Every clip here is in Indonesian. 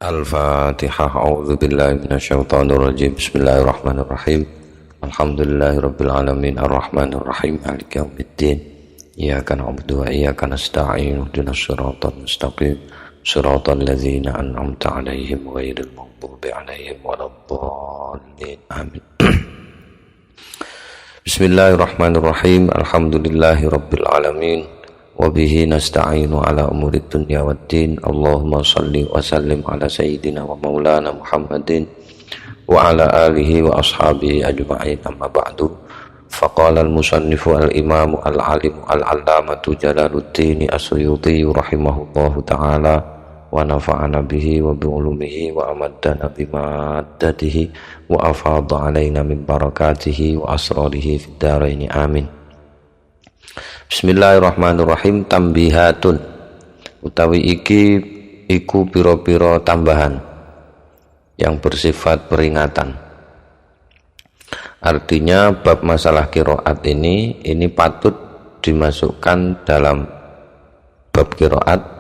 Al-Fatihah. A'udzu billahi minasyaitonir rajim. Bismillahirrahmanirrahim. Alhamdulillahirabbil alamin arrahmanir rahim maliki yaumiddin. Iyyaka na'budu wa iyyaka nasta'in. Ihdinas siratal mustaqim. Siratal ladzina an'amta 'alaihim ghairil maghdubi 'alaihim waladdallin. Amin. Bismillahirrahmanirrahim. Alhamdulillahirabbil alamin. Wabihi nasta'inu ala umurid dunya waddin. Allahumma salli wa sallim ala sayyidina wa maulana Muhammadin wa ala alihi wa ashabihi ajma'in, amma ba'du. Faqala al-musannifu al-imamu al-alimu al-allamatu Jalaluddin as-Suyuti rahimahullahu ta'ala wa nafa'ana bihi wa bi'ulumihi wa amaddana bimaddatihi wa afadha alaina min barakatihi wa asrarihi fid dharaini amin. Bismillahirrahmanirrahim. Tambihatun utawi iki iku piro-piro tambahan yang bersifat peringatan. Artinya bab masalah qiraat ini patut dimasukkan dalam bab qiraat.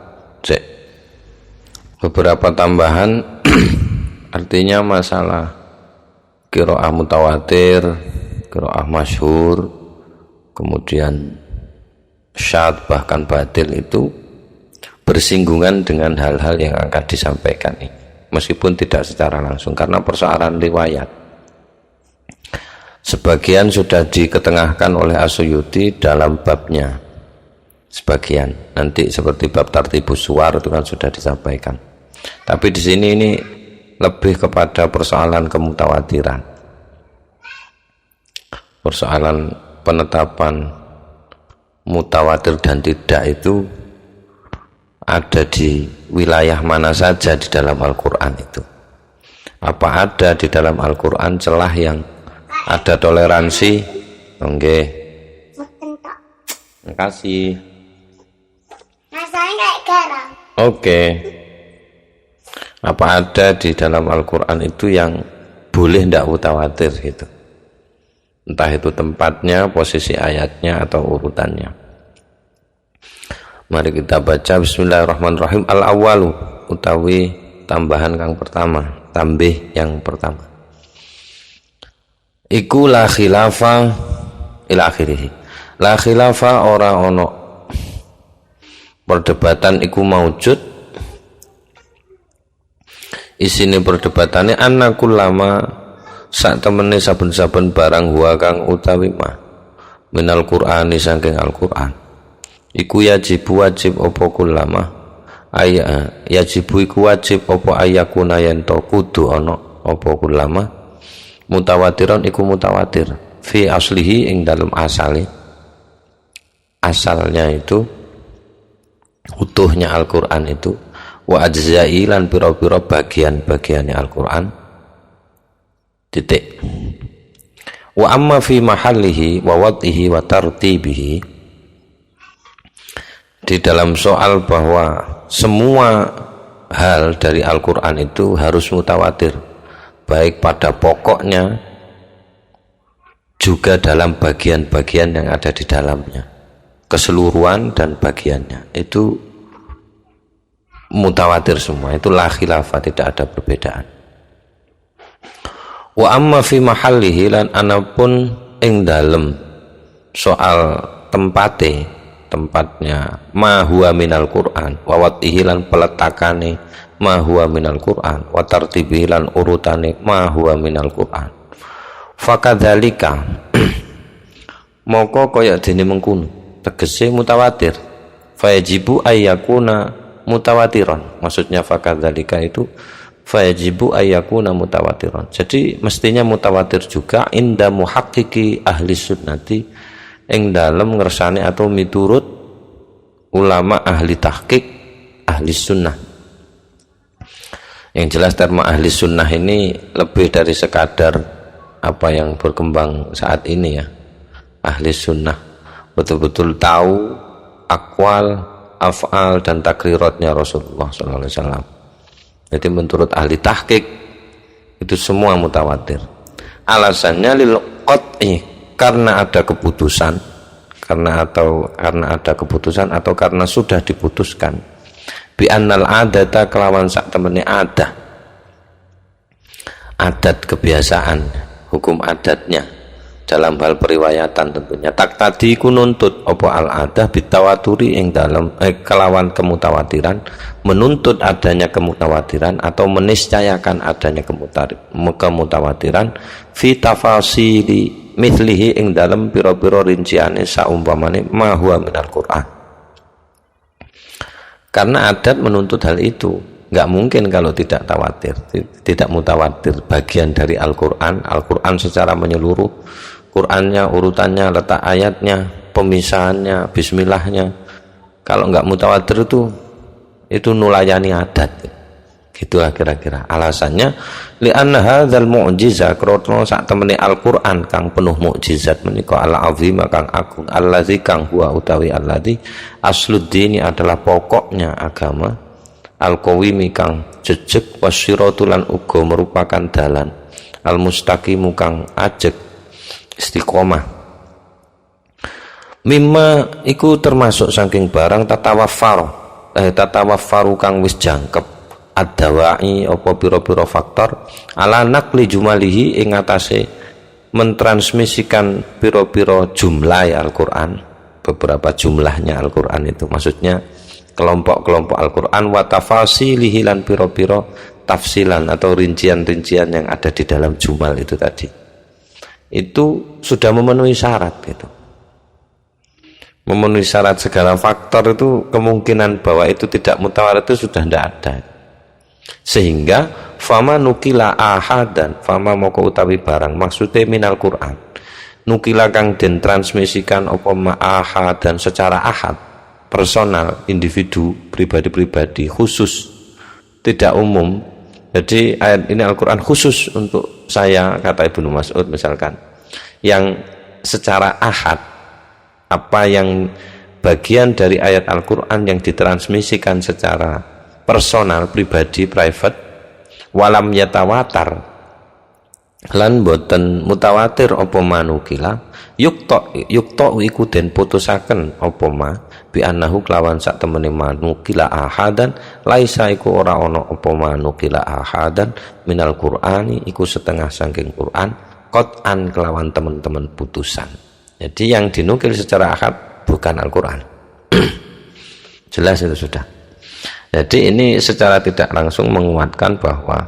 Beberapa tambahan artinya masalah qiraah mutawatir, qiraah masyhur, kemudian syad bahkan batil itu bersinggungan dengan hal-hal yang akan disampaikan ini, meskipun tidak secara langsung karena persoalan riwayat. Sebagian sudah diketengahkan oleh As-Suyuti dalam babnya, sebagian nanti seperti bab tartibus suwar itu kan sudah disampaikan. Tapi di sini ini lebih kepada persoalan kemutawatiran, persoalan penetapan mutawatir dan tidak itu ada di wilayah mana saja di dalam Al-Quran itu. Apa ada di dalam Al-Quran celah yang ada toleransi? Oke. Terima kasih. Rasanya kayak garam. Oke. Apa ada di dalam Al-Quran itu yang boleh tidak mutawatir gitu? Entah itu tempatnya, posisi ayatnya, atau urutannya. Mari kita baca. Bismillahirrahmanirrahim. Al-awwalu utawi tambahan kang pertama, tambih yang pertama. Iku la khilafa ila akhirih. La khilafa ora ono perdebatan iku maujud. Isine perdebatannya anna kullama sak temene saben-saben barang huwa kang utawi mah minal Qur'ani saking Al-Qur'an iku wajib apa kullama yajibu iku wajib apa ayakuna yen to kudu ana apa kullama mutawatiron iku mutawatir fi aslihi ing dalem asale, asalnya itu utuhnya Al-Qur'an itu wa ajza'i lan pira-pira bagian-bagiane Al-Qur'an titik. Wa amma fi mahallihi wa wad'ihi wa tartibihi, di dalam soal bahwa semua hal dari Al-Quran itu harus mutawatir, baik pada pokoknya juga dalam bagian-bagian yang ada di dalamnya, keseluruhan dan bagiannya itu mutawatir semua, itu la khilafah, tidak ada perbedaan. Wa amma fi mahallihi lan anapun ing dalem soal tempatnya ma huwa minal Qur'an wa watihi lan peletakane ma huwa minal Qur'an wa tartibihi lan urutane ma huwa minal Qur'an fakadzalika moko kaya dene mengkono tegese mutawatir fayajibu ayyakuna mutawatiran, maksudnya fakadzalika itu fayajibu ayyakuna mutawatiran. Jadi mestinya mutawatir juga inda muhaqqiqi ahli sunnati ing dalem ngersane atau miturut ulama ahli tahqiq ahli sunnah. Yang jelas terma ahli sunnah ini lebih dari sekadar apa yang berkembang saat ini ya. Ahli sunnah betul-betul tahu akwal, af'al dan takriratnya Rasulullah sallallahu alaihi wasallam. Jadi menurut ahli tahqiq itu semua mutawatir. Alasannya lil qat'i, karena ada keputusan, karena ada keputusan atau karena sudah diputuskan bi annal adata kelawan sak temene adat kebiasaan, hukum adatnya dalam hal periwayatan tentunya tak tadi ku nuntut apa al adah bitawaturi ing dalam kelawan kemutawatiran, menuntut adanya kemutawatiran atau meniscayakan adanya kemutawatiran fi tafasili mithlihi ing dalam pira-pira rinciane saumpamane ma huwa minal Qur'an. Karena adat menuntut hal itu. Nggak mungkin kalau tidak tawatir, tidak mutawatir bagian dari Al-Quran. Al-Quran secara menyeluruh, Qurannya, urutannya, letak ayatnya, pemisahannya, bismillahnya. Kalau nggak mutawatir itu nulayani adat. Gitulah kira-kira alasannya. Li'anna hadzal mu'jiza krono sak temene Al-Quran kang penuh mukjizat menika al-azim kang agung, allazi kang huwa utawi allazi asluddini adalah pokoknya agama, al-qawimi kang jejeg, wasyiratulan uga merupakan dalan, al-mustaqimu kang ajeg istiqomah. Mimma iku termasuk saking barang tatawaffaru kang wis jangkep ad-dawai apa pira-pira faktor ala naqli jumalihi ing atase mentransmisikan pira-pira jumlah Al-Qur'an, beberapa jumlahnya Al-Qur'an itu maksudnya kelompok-kelompok Al-Quran wa tafasilihi lan piro-piro tafsilan atau rincian-rincian yang ada di dalam jumal itu tadi, itu sudah memenuhi syarat gitu. Memenuhi syarat segala faktor itu kemungkinan bahwa itu tidak mutawatir itu sudah tidak ada. Sehingga fama nukila ahadan, fama moko utawi barang maksudnya minal Quran nukila kang den transmisikan apa ahad dan secara ahad, personal, individu, pribadi-pribadi, khusus, tidak umum. Jadi ayat ini Al-Quran khusus untuk saya, kata Ibnu Mas'ud misalkan, yang secara ahad, apa yang bagian dari ayat Al-Quran yang ditransmisikan secara personal, pribadi, private, walam yatawatar lan boten mutawatir apa manukila yukto iku den putusaken apa ma bi annahu kelawan sak temene manukila ahadan laisa iku ora ana apa manukila ahadan minal Qur'ani iku setengah saking Quran qat'an kelawan teman-teman putusan. Jadi yang dinukil secara ahad bukan Al-Quran. Jelas itu sudah. Jadi ini secara tidak langsung menguatkan bahwa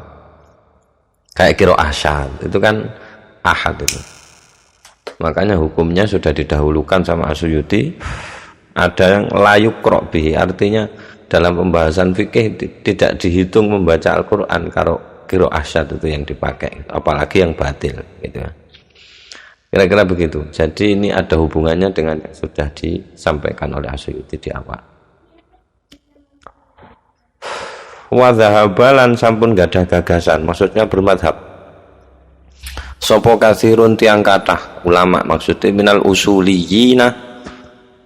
kayak qiraah syadz itu kan ahad itu. Makanya hukumnya sudah didahulukan sama Asyuyuti. Ada yang layuk bihi, artinya dalam pembahasan fikih tidak dihitung membaca Al-Quran kalau qiraah syadz itu yang dipakai, apalagi yang batil gitu ya. Kira-kira begitu. Jadi ini ada hubungannya dengan yang sudah disampaikan oleh Asyuyuti di awal. Wa dhahabalan sampun gadah gagasan, maksudnya bermadhab. Sopo kathirun tiang kathah ulama, maksudnya minal usuliyina,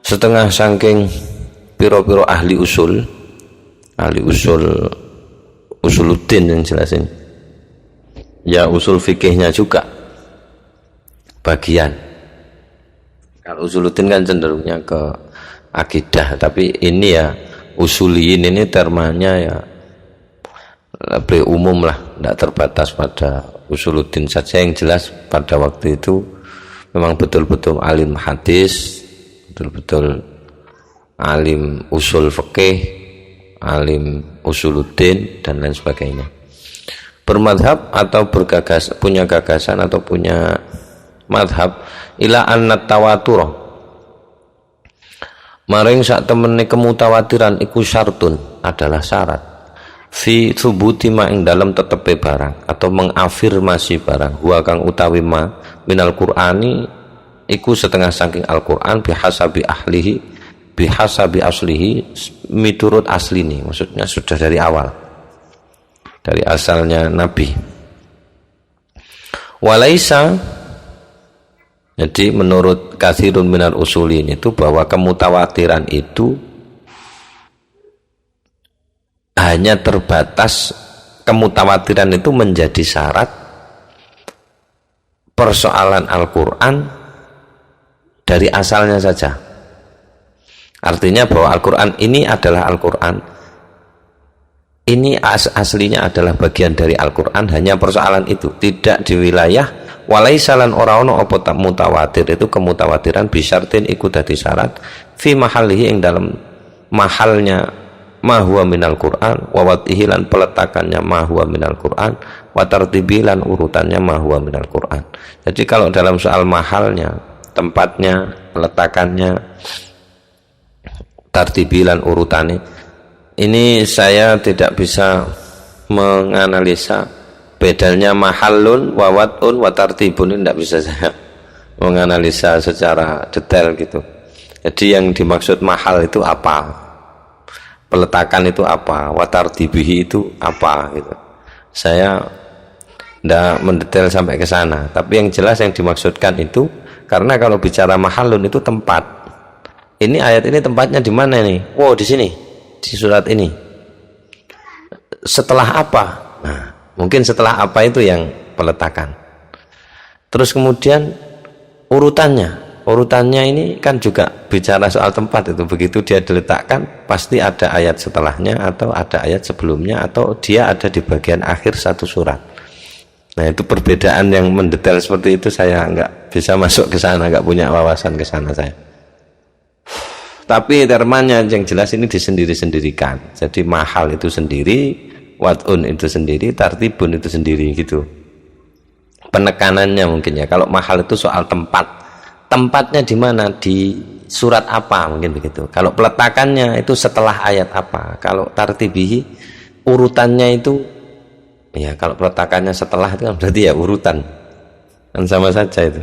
setengah saking piro-piro ahli usul usuluddin yang jelasin. Ya usul fikihnya juga bagian. Kalau usuluddin kan cenderungnya ke akidah, tapi ini ya usuliyin ini termanya ya lebih umum lah, tidak terbatas pada usuluddin saja. Yang jelas pada waktu itu memang betul-betul alim hadis, betul-betul alim usul fikih, alim usuluddin dan lain sebagainya. Bermadhab atau punya gagasan atau punya madhab ila annat tawatur maring sak temene kemutawatiran iku syartun adalah syarat fi thubuti ma ing dalam tetepe barang atau mengafirmasi barang huwa kang utawi ma minal Qur'ani iku setengah saking Al-Qur'an bihasabi aslihi miturut aslini, maksudnya sudah dari awal, dari asalnya Nabi. Walaisa, jadi menurut katsirun minal usulin itu bahwa kemutawatiran itu hanya terbatas, kemutawatiran itu menjadi syarat persoalan Al-Quran dari asalnya saja. Artinya bahwa Al-Quran ini adalah Al-Quran ini aslinya adalah bagian dari Al-Quran, hanya persoalan itu tidak di wilayah walaisalan ora-ono apa mutawatir, itu kemutawatiran bisyartin iku dadi syarat fi mahalihi ing dalam mahalnya ma huwa minal Quran wa watihi lan peletakannya ma huwa minal Quran wa tartibi lan urutannya ma huwa minal Quran. Jadi kalau dalam soal mahalnya, tempatnya, peletakannya, tartibi lan urutannya, ini saya tidak bisa menganalisa bedanya mahallun wa wat'un wa tartibun, ini tidak bisa saya menganalisa secara detail gitu. Jadi yang dimaksud mahal itu apa, peletakan itu apa, wa tartibihi itu apa gitu. Saya tidak mendetail sampai ke sana, tapi yang jelas yang dimaksudkan itu, karena kalau bicara mahallun itu tempat. Ini ayat ini tempatnya di mana nih? Wow, di sini. Di surat ini setelah apa? Nah, mungkin setelah apa itu yang peletakan. Terus kemudian urutannya ini kan juga bicara soal tempat itu. Begitu dia diletakkan pasti ada ayat setelahnya atau ada ayat sebelumnya atau dia ada di bagian akhir satu surat. Nah, itu perbedaan yang mendetail seperti itu saya nggak bisa masuk ke sana, nggak punya wawasan ke sana saya. Tapi termanya yang jelas ini disendiri-sendirikan. Jadi mahal itu sendiri, wat'un itu sendiri, tartibun itu sendiri gitu. Penekanannya mungkin ya. Kalau mahal itu soal tempat. Tempatnya di mana? Di surat apa mungkin begitu. Kalau peletakannya itu setelah ayat apa. Kalau tartibihi urutannya itu ya, kalau peletakannya setelah itu kan berarti ya urutan. Kan sama saja itu.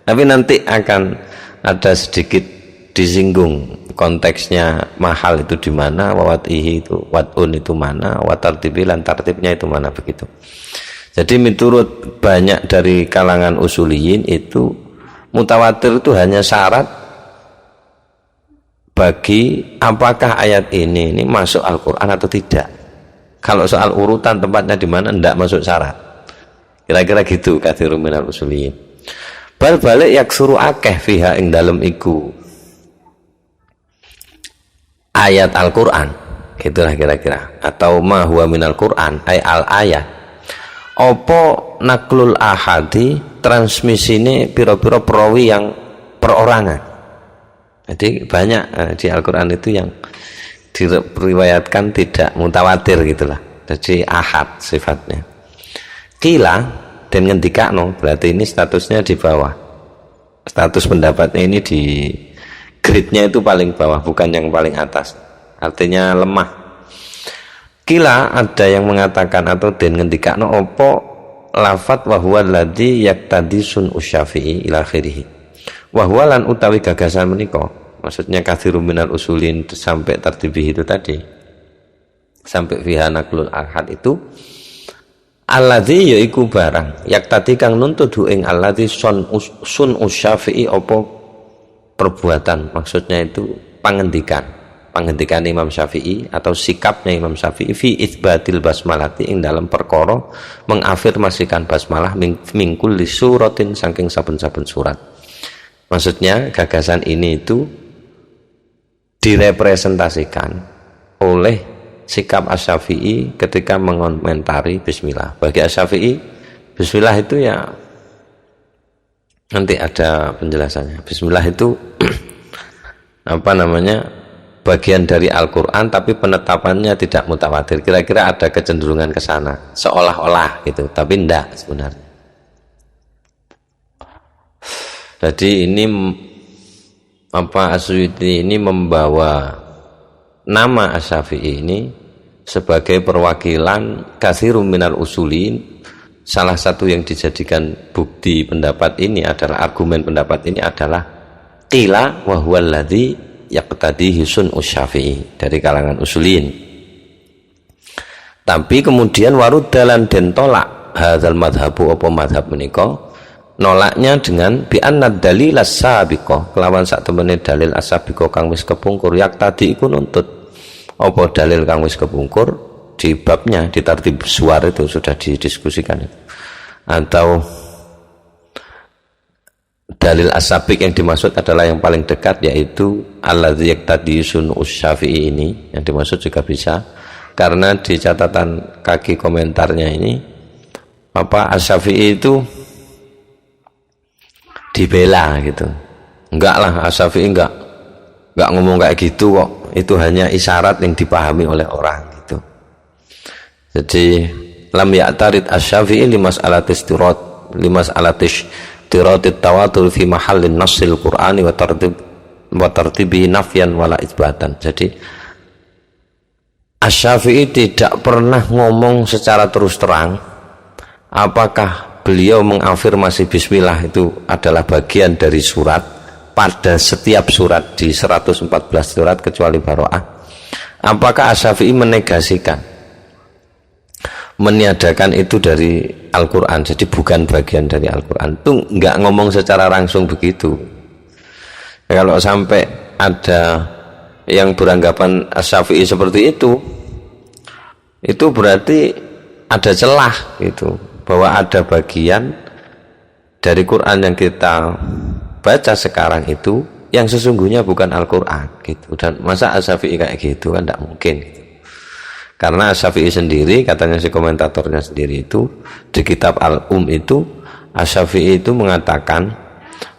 Tapi nanti akan ada sedikit disinggung konteksnya mahal itu di mana, wawatihi itu watun itu mana, watartibi lan tartibnya itu mana begitu. Jadi menurut banyak dari kalangan usuliyin itu mutawatir itu hanya syarat bagi apakah ayat ini masuk Al-Quran atau tidak. Kalau soal urutan tempatnya di mana tidak masuk syarat. Kira-kira gitu katsirun minal usuliyin. Bal balik yaksuru akeh fiha ing dalem iku ayat Al-Quran, itulah kira-kira, atau ma huwa minal Quran ay al ayat opo naklul ahadi transmisine piro-piro perawi yang perorangan. Jadi banyak di Al-Quran itu yang diriwayatkan tidak mutawatir gitulah, jadi ahad sifatnya. Kila dan ngendikakno berarti ini statusnya di bawah, status pendapatnya ini di grade-nya itu paling bawah, bukan yang paling atas, artinya lemah. Kila ada yang mengatakan atau den ngendikakno opo lafat wa huwa alladzi yaqtadi sun usyafi'i ila akhirih. Wa huwa lan utawi gagasan menika, maksudnya katsirun minal usulin sampai tartibih itu tadi, sampai fiha naqlul ahad itu alladzi yaiku barang yaqtadi kang nuntut ing alladzi sun usyafi'i opo perbuatan, maksudnya itu pengendikan Imam Syafi'i atau sikapnya Imam Syafi'i fi itsbatil basmalati ing dalam perkara mengafirmasikan basmalah mingkul li suratin saking saben-saben surat. Maksudnya gagasan ini itu direpresentasikan oleh sikap Asy-Syafi'i ketika mengomentari bismillah. Bagi Asy-Syafi'i bismillah itu ya nanti ada penjelasannya. Bismillah itu apa namanya, bagian dari Al-Quran tapi penetapannya tidak mutawatir. Kira-kira ada kecenderungan ke sana, seolah-olah gitu, tapi enggak sebenarnya. Jadi ini apa, Asy'uti ini membawa nama Asy-Syafi'i ini sebagai perwakilan katsirun minal usulin. Salah satu yang dijadikan bukti pendapat ini adalah, argumen pendapat ini adalah qila wa huwa alladzi yaqtadihi sun Asy-Syafi'i, dari kalangan usulin. Tapi kemudian waruddalan den tolak hadzal madhabu apa madhab menika, nolaknya dengan bi anna dalil as-sabiqah, kelawan sak temene dalil as-sabiqah kang wis kepungkur, yaqtadi iku nuntut apa dalil kang wis kepungkur. Di babnya, di tartib suar itu sudah didiskusikan itu. Atau dalil as-sabiq yang dimaksud adalah yang paling dekat, yaitu alladzi yaqtadi sun Asy-Syafi'i ini, yang dimaksud juga bisa karena di catatan kaki komentarnya ini Asy-Syafi'i itu dibela gitu. Enggak lah, Asy-Syafi'i enggak ngomong kayak gitu kok. Itu hanya isyarat yang dipahami oleh orang gitu. Jadi lam ya'tarid Asy-Syafi'i limas'alatis tirad tawatur fi mahallin nassil Qur'ani wa tartibihi nafyan wala itsbatan. Jadi Asy-Syafi'i tidak pernah ngomong secara terus terang apakah beliau mengafirmasi bismillah itu adalah bagian dari surat pada setiap surat di 114 surat kecuali Baroah. Apakah Asy-Syafi'i meniadakan itu dari Al-Quran, jadi bukan bagian dari Al-Quran? Itu nggak ngomong secara langsung begitu. Kalau sampai ada yang beranggapan Asy-Syafi'i seperti itu berarti ada celah gitu, bahwa ada bagian dari Quran yang kita baca sekarang itu yang sesungguhnya bukan Al-Quran gitu. Dan masa Asy-Syafi'i kayak gitu kan tidak mungkin gitu. Karena Asy-Syafi'i sendiri, katanya si komentatornya sendiri itu di kitab itu Asy-Syafi'i itu mengatakan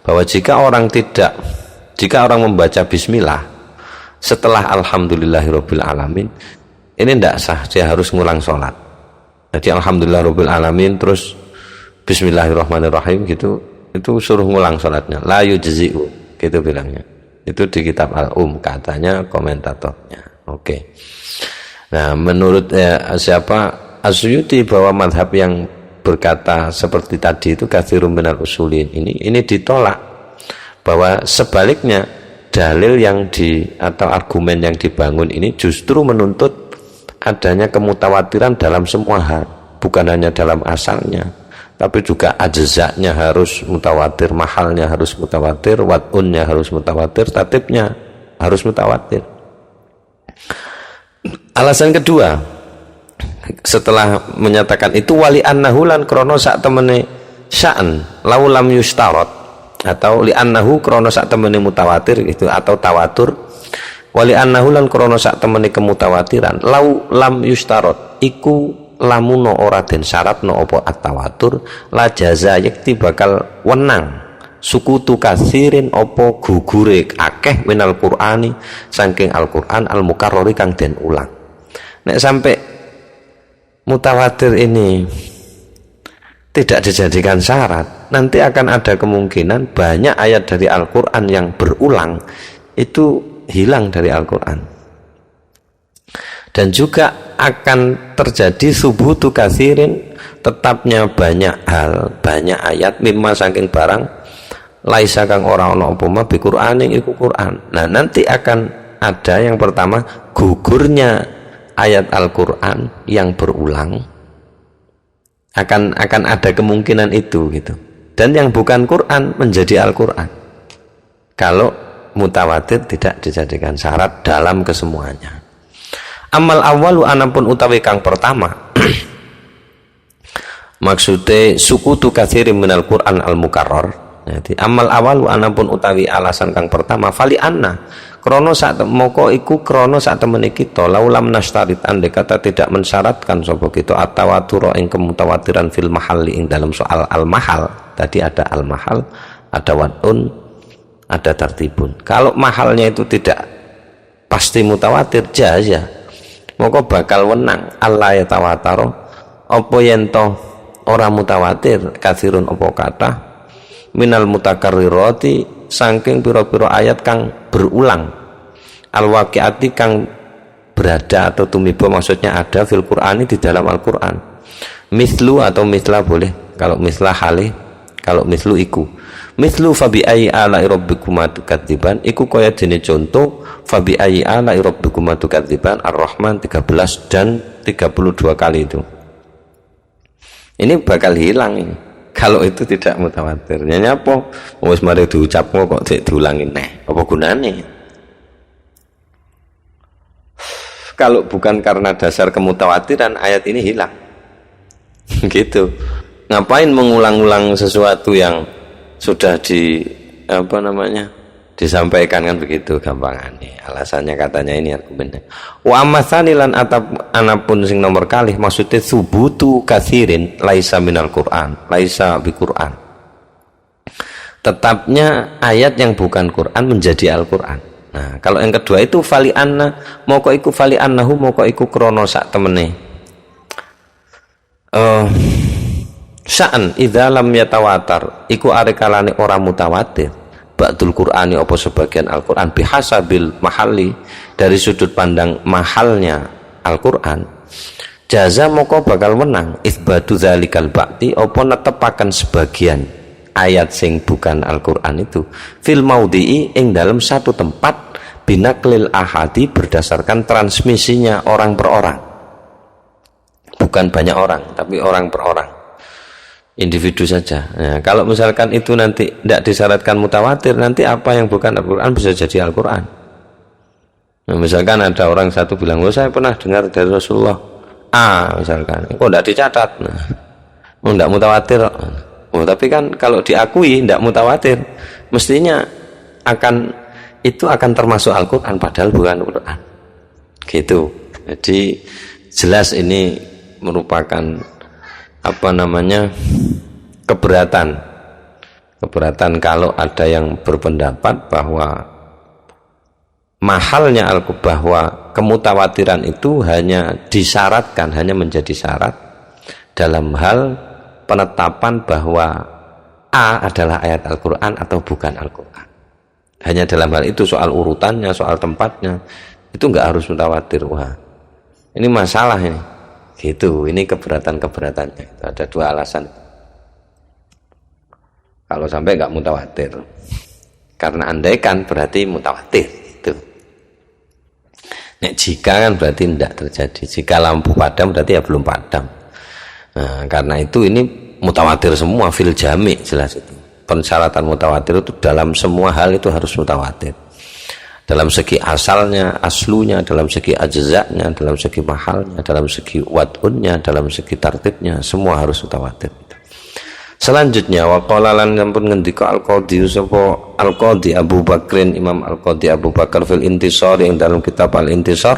bahwa jika orang membaca bismillah setelah alhamdulillahirabbil alamin, ini tidak sah, dia harus ngulang sholat. Jadi alhamdulillahirabbil terus bismillahirrahmanirrahim gitu, itu suruh ngulang sholatnya, la yujzi'u gitu bilangnya. Itu di kitab katanya komentatornya. Oke. Nah, menurut As-Suyuti bahwa madhab yang berkata seperti tadi itu katsirun minal usulin, ini ditolak, bahwa sebaliknya dalil atau argumen yang dibangun ini justru menuntut adanya kemutawatiran dalam semua hal, bukan hanya dalam asalnya, tapi juga ajza'nya harus mutawatir, mahalnya harus mutawatir, wad'unnya harus mutawatir, tatibnya harus mutawatir. Alasan kedua setelah menyatakan itu, wali annahu lan krono sak temene sya'an lau lam yustarat, atau li annahu krono sak temene mutawatir itu atau tawatur, wali annahu lan krono sak temene kemutawatiran lau lam yustarat iku lamuno ora den syaratno apa at-tawatur la jaza yakti bakal wenang sukutu kasirin opo gugure akeh minal Qur'ani saking Al-Qur'an al-mukarrari kang den ulang. Nek sampai mutawatir ini tidak dijadikan syarat, nanti akan ada kemungkinan banyak ayat dari Al-Qur'an yang berulang itu hilang dari Al-Qur'an. Dan juga akan terjadi subutu kasirin, tetapnya banyak ayat mimma saking barang laisa kang ora ana apa ma bi Qur'anin iku Qur'an. Nah, nanti akan ada yang pertama gugurnya ayat Al-Qur'an yang berulang, akan ada kemungkinan itu gitu. Dan yang bukan Qur'an menjadi Al-Qur'an kalau mutawatir tidak dijadikan syarat dalam kesemuanya. Amal awalu anapun utawi kang pertama maksudnya sukutu katsirin minal Qur'an al-mukarrar. Jadi amal awalu anapun utawi alasan kang pertama fali anna krono sak moko iku krono sak temene kita laulam nastarit andai kata tidak mensyaratkan sapa kita at-tawatur ing kemutawatiran fil mahalli ing dalam soal al-mahal. Tadi ada al-mahal, ada wad'un, ada tartibun. Kalau mahalnya itu tidak pasti mutawatir jaza, moko bakal wenang Allah ya tawataro apa yen to ora mutawatir katsirun apa kata minal mutakarrirati saking pira-pira ayat kang berulang al-waqi'ati kang berada atau tumiba maksudnya ada fil Qur'ani di dalam Al-Qur'an. Mislu atau misla boleh, kalau misla halih, kalau mislu iku mislu fabi ayyi ala'i rabbikuma tukadziban iku kaya dene contoh fabi ayyi ala'i rabbikuma tukadziban Ar-Rahman 13 dan 32 kali itu. Ini bakal hilang ini kalau itu tidak mutawatir. Nyanyi apa? Wis mari diucap kok diulangi neh. Apa gunane? Kalau bukan karena dasar kemutawatiran ayat ini hilang. Gitu. Ngapain mengulang-ulang sesuatu yang sudah disampaikan kan begitu gampangannya. Alasannya katanya ini argumennya. Wa amatsani lan anapun sing nomor kalih maksudnya subutu katsirin laisa minal Qur'an, laisa bi Qur'an. Tetapnya ayat yang bukan Quran menjadi Al-Qur'an. Nah, kalau yang kedua itu fali anna moko iku fali annahu moko iku krana sak temene. Sa'an idza lam yatawatar iku arekalane ora mutawatir ba'dul Qur'ani apa sebagian Al-Qur'an bihasabil mahalli dari sudut pandang mahalnya Al-Qur'an jaza moko bakal menang itsbatu dzalikal ba'ti apa netepaken sebagian ayat sing bukan Al-Qur'an itu fil maudhi'i ing dalam satu tempat binaklil ahadi berdasarkan transmisinya orang per orang, bukan banyak orang tapi orang per orang, individu saja. Nah, kalau misalkan itu nanti tidak disyaratkan mutawatir, nanti apa yang bukan Al-Quran bisa jadi Al-Quran. Nah, misalkan ada orang satu bilang, oh saya pernah dengar dari Rasulullah A, misalkan, kok tidak dicatat, nah, oh tidak mutawatir. Oh, tapi kan kalau diakui tidak mutawatir, mestinya itu akan termasuk Al-Quran, padahal bukan Al-Quran. Gitu. Jadi jelas ini merupakan keberatan kalau ada yang berpendapat bahwa mahalnya bahwa kemutawatiran itu hanya disyaratkan, hanya menjadi syarat dalam hal penetapan bahwa A adalah ayat Al-Quran atau bukan Al-Quran. Hanya dalam hal itu, soal urutannya, soal tempatnya itu nggak harus mutawatir. Wah, ini masalah ini. Gitu, ini keberatan-keberatannya. Ada dua alasan. Kalau sampai nggak mutawatir, karena andaikan berarti mutawatir. Itu. Nek jika kan berarti tidak terjadi. Jika lampu padam berarti ya belum padam. Nah, karena itu ini mutawatir semua fil jami, jelas itu. Persyaratan mutawatir itu dalam semua hal itu harus mutawatir. Dalam segi asalnya, aslunya, dalam segi ajza'nya, dalam segi mahalnya, dalam segi wad'unnya, dalam segi tartibnya, semua harus mutawatir. Selanjutnya waqala lan sampun ngendika al-qadhi sapa al-qadhi Abu Bakrin, Imam al-Qadhi Abu Bakar fil Intisar, yang dalam kitab al-Intisar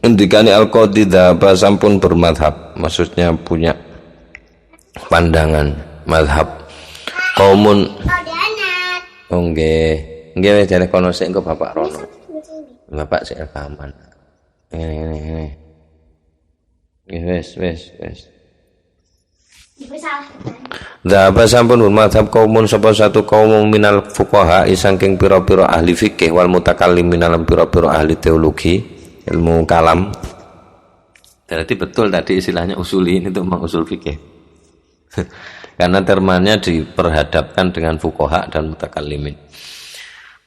ngendikane al-qadhi dzaba sampun bermadhab, maksudnya punya pandangan madhab kaumun. Oh nggih wis jane kono sik engko Bapak Rono. Bapak sik rekaman. Ngene. Wis. Dzaba sampun madhab kaumun sapa satu kaum minal fuqaha saking pira-pira ahli fikih wal mutakallimin lan pira-pira ahli teologi, ilmu kalam. Berarti betul tadi istilahnya usuli ini untuk mengusul fikih. Karena termanya diperhadapkan dengan fuqaha dan mutakallimin.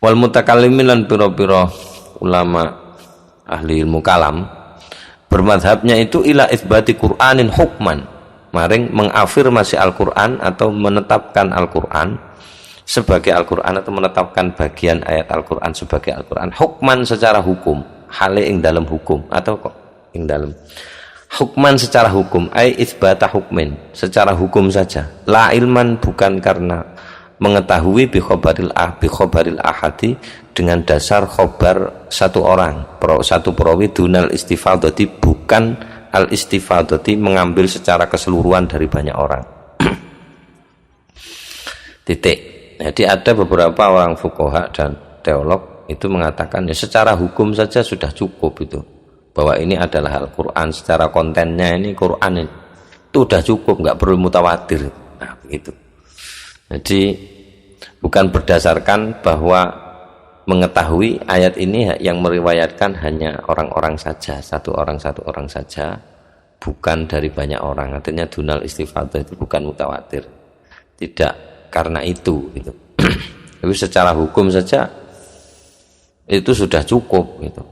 Wal mutakallimin lan pira-pira ulama ahli ilmu kalam bermadhabnya itu ila itsbati Qur'anin hukman, maring mengafirmasi Al-Qur'an atau menetapkan Al-Qur'an sebagai Al-Qur'an atau menetapkan bagian ayat Al-Qur'an sebagai Al-Qur'an hukman secara hukum, hale ing dalam hukum atau kok ing dalam hukman secara hukum, ai itsbata hukmin secara hukum saja, la ilman bukan karena mengetahui bi khobaril ahadi dengan dasar khobar satu orang, satu perawi dunal istifadati, bukan al istifadati mengambil secara keseluruhan dari banyak orang. Titik. Jadi ada beberapa orang fuqaha dan teolog itu mengatakan ya secara hukum saja sudah cukup itu, bahwa ini adalah Al-Quran, secara kontennya ini Quran itu sudah cukup, nggak perlu mutawatir. Nah begitu. Jadi bukan berdasarkan bahwa mengetahui ayat ini yang meriwayatkan hanya orang-orang saja, satu orang saja, bukan dari banyak orang. Artinya dunal istifadah itu bukan mutawatir. Tidak karena itu gitu. Tapi secara hukum saja itu sudah cukup gitu.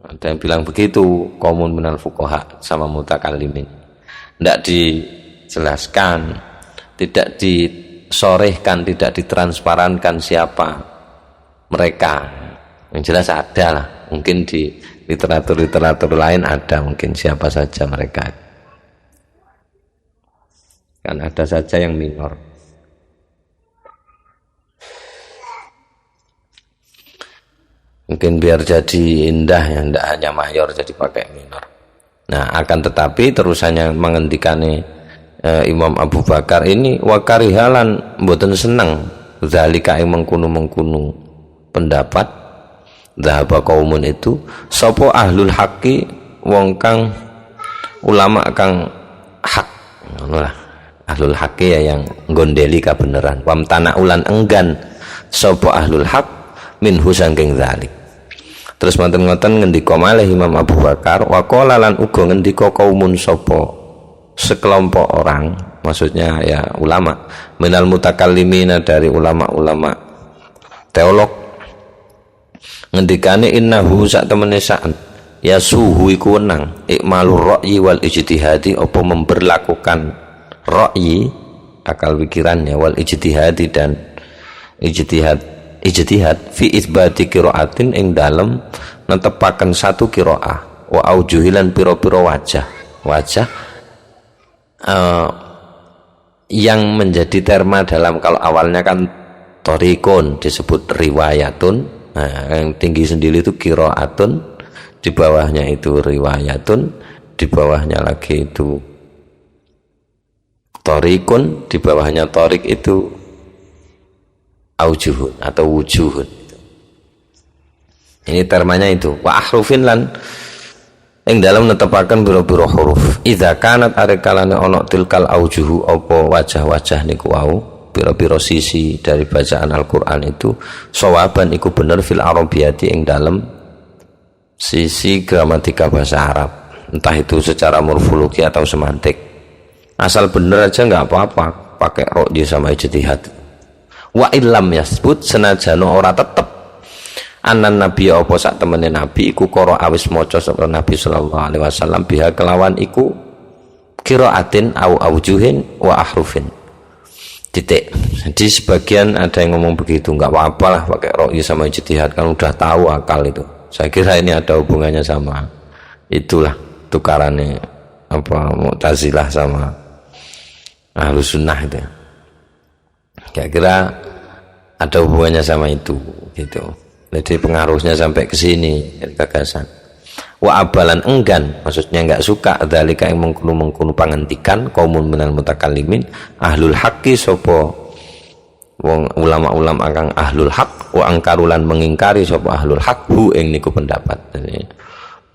Ada yang bilang begitu, qaumun minal fuqaha sama mutakallimin. Tidak dijelaskan, tidak disorehkan, tidak ditransparankan siapa mereka. Yang jelas ada lah, mungkin di literatur lain ada mungkin siapa saja mereka. Kan ada saja yang minor. mungkin biar jadi indah ya, tidak hanya mayor jadi pakai minor. Nah akan tetapi terusannya mengendikane Imam Abu Bakar ini wakarihalan mboten seneng zalika yang mengkunu pendapat dhahaba kaumun itu sapa ahlul haqqi wong kang ulama kang hak ngono lah. Ahlul haqqi ya yang gondeli kabeneran wamtana ulan enggan sapa ahlul haq minhu saking zalik. Terus ngoten ngendika malih Imam Abu Bakar waqala lan uga ngendika kaumun sapa sekelompok orang, maksudnya ya ulama minal mutakallimina dari ulama-ulama teolog ngendikane innahu sak temene sa'an ya suhu iku wenang ikmalur ra'yi wal ijtihadi apa memberlakukan ra'yi akal pikirannya wal ijtihadi dan ijtihad fi isbati qiraatin ing dalem netepaken satu qiraah wa aujuhilan pira-pira wajah yang menjadi terma dalam, kalau awalnya kan torikun disebut riwayatun, nah yang tinggi sendiri itu qiraatun, di bawahnya itu riwayatun, di bawahnya lagi itu torikun, di bawahnya torik itu aujuhun atau wujuhun. Ini termanya itu wa ahrufin lan ing dalam netepaken biro-biro huruf idza kanat arekalane ana tilkal aujuhu apa wajah-wajah niku wau biro-biro sisi dari bacaan Al-Qur'an itu sawaban iku bener fil arabiyati ing dalam sisi gramatika bahasa Arab, entah itu secara morfologi atau semantik, asal bener aja nggak apa-apa pakai ra'yi sama ijtihad. Wa illam yasbut senajano ora tetep anan nabi apa sak temene nabi iku qara awis maca sapa nabi sallallahu alaihi wasallam biha kelawan iku qiraatin au aujuhin wa ahrufin titik. Jadi sebagian ada yang ngomong begitu, enggak apa-apa lah pakai ra'yi sama ijtihad kan udah tahu akal itu. Saya kira ini ada hubungannya sama itulah tukarannya apa Mu'tazilah sama Ahlus Sunnah itu. Kira-kira ada hubungannya sama itu gitu. Jadi pengaruhnya sampai ke sini gagasan. Wa abalan enggan, maksudnya enggak suka dzalika yang mengkunu pangentikan kaumun minal mutakallimin ahlul haqqi sapa wong ulama-ulama kang ahlul haq wa angkarulan mengingkari sapa ahlul haq hu ing niku pendapat. Jadi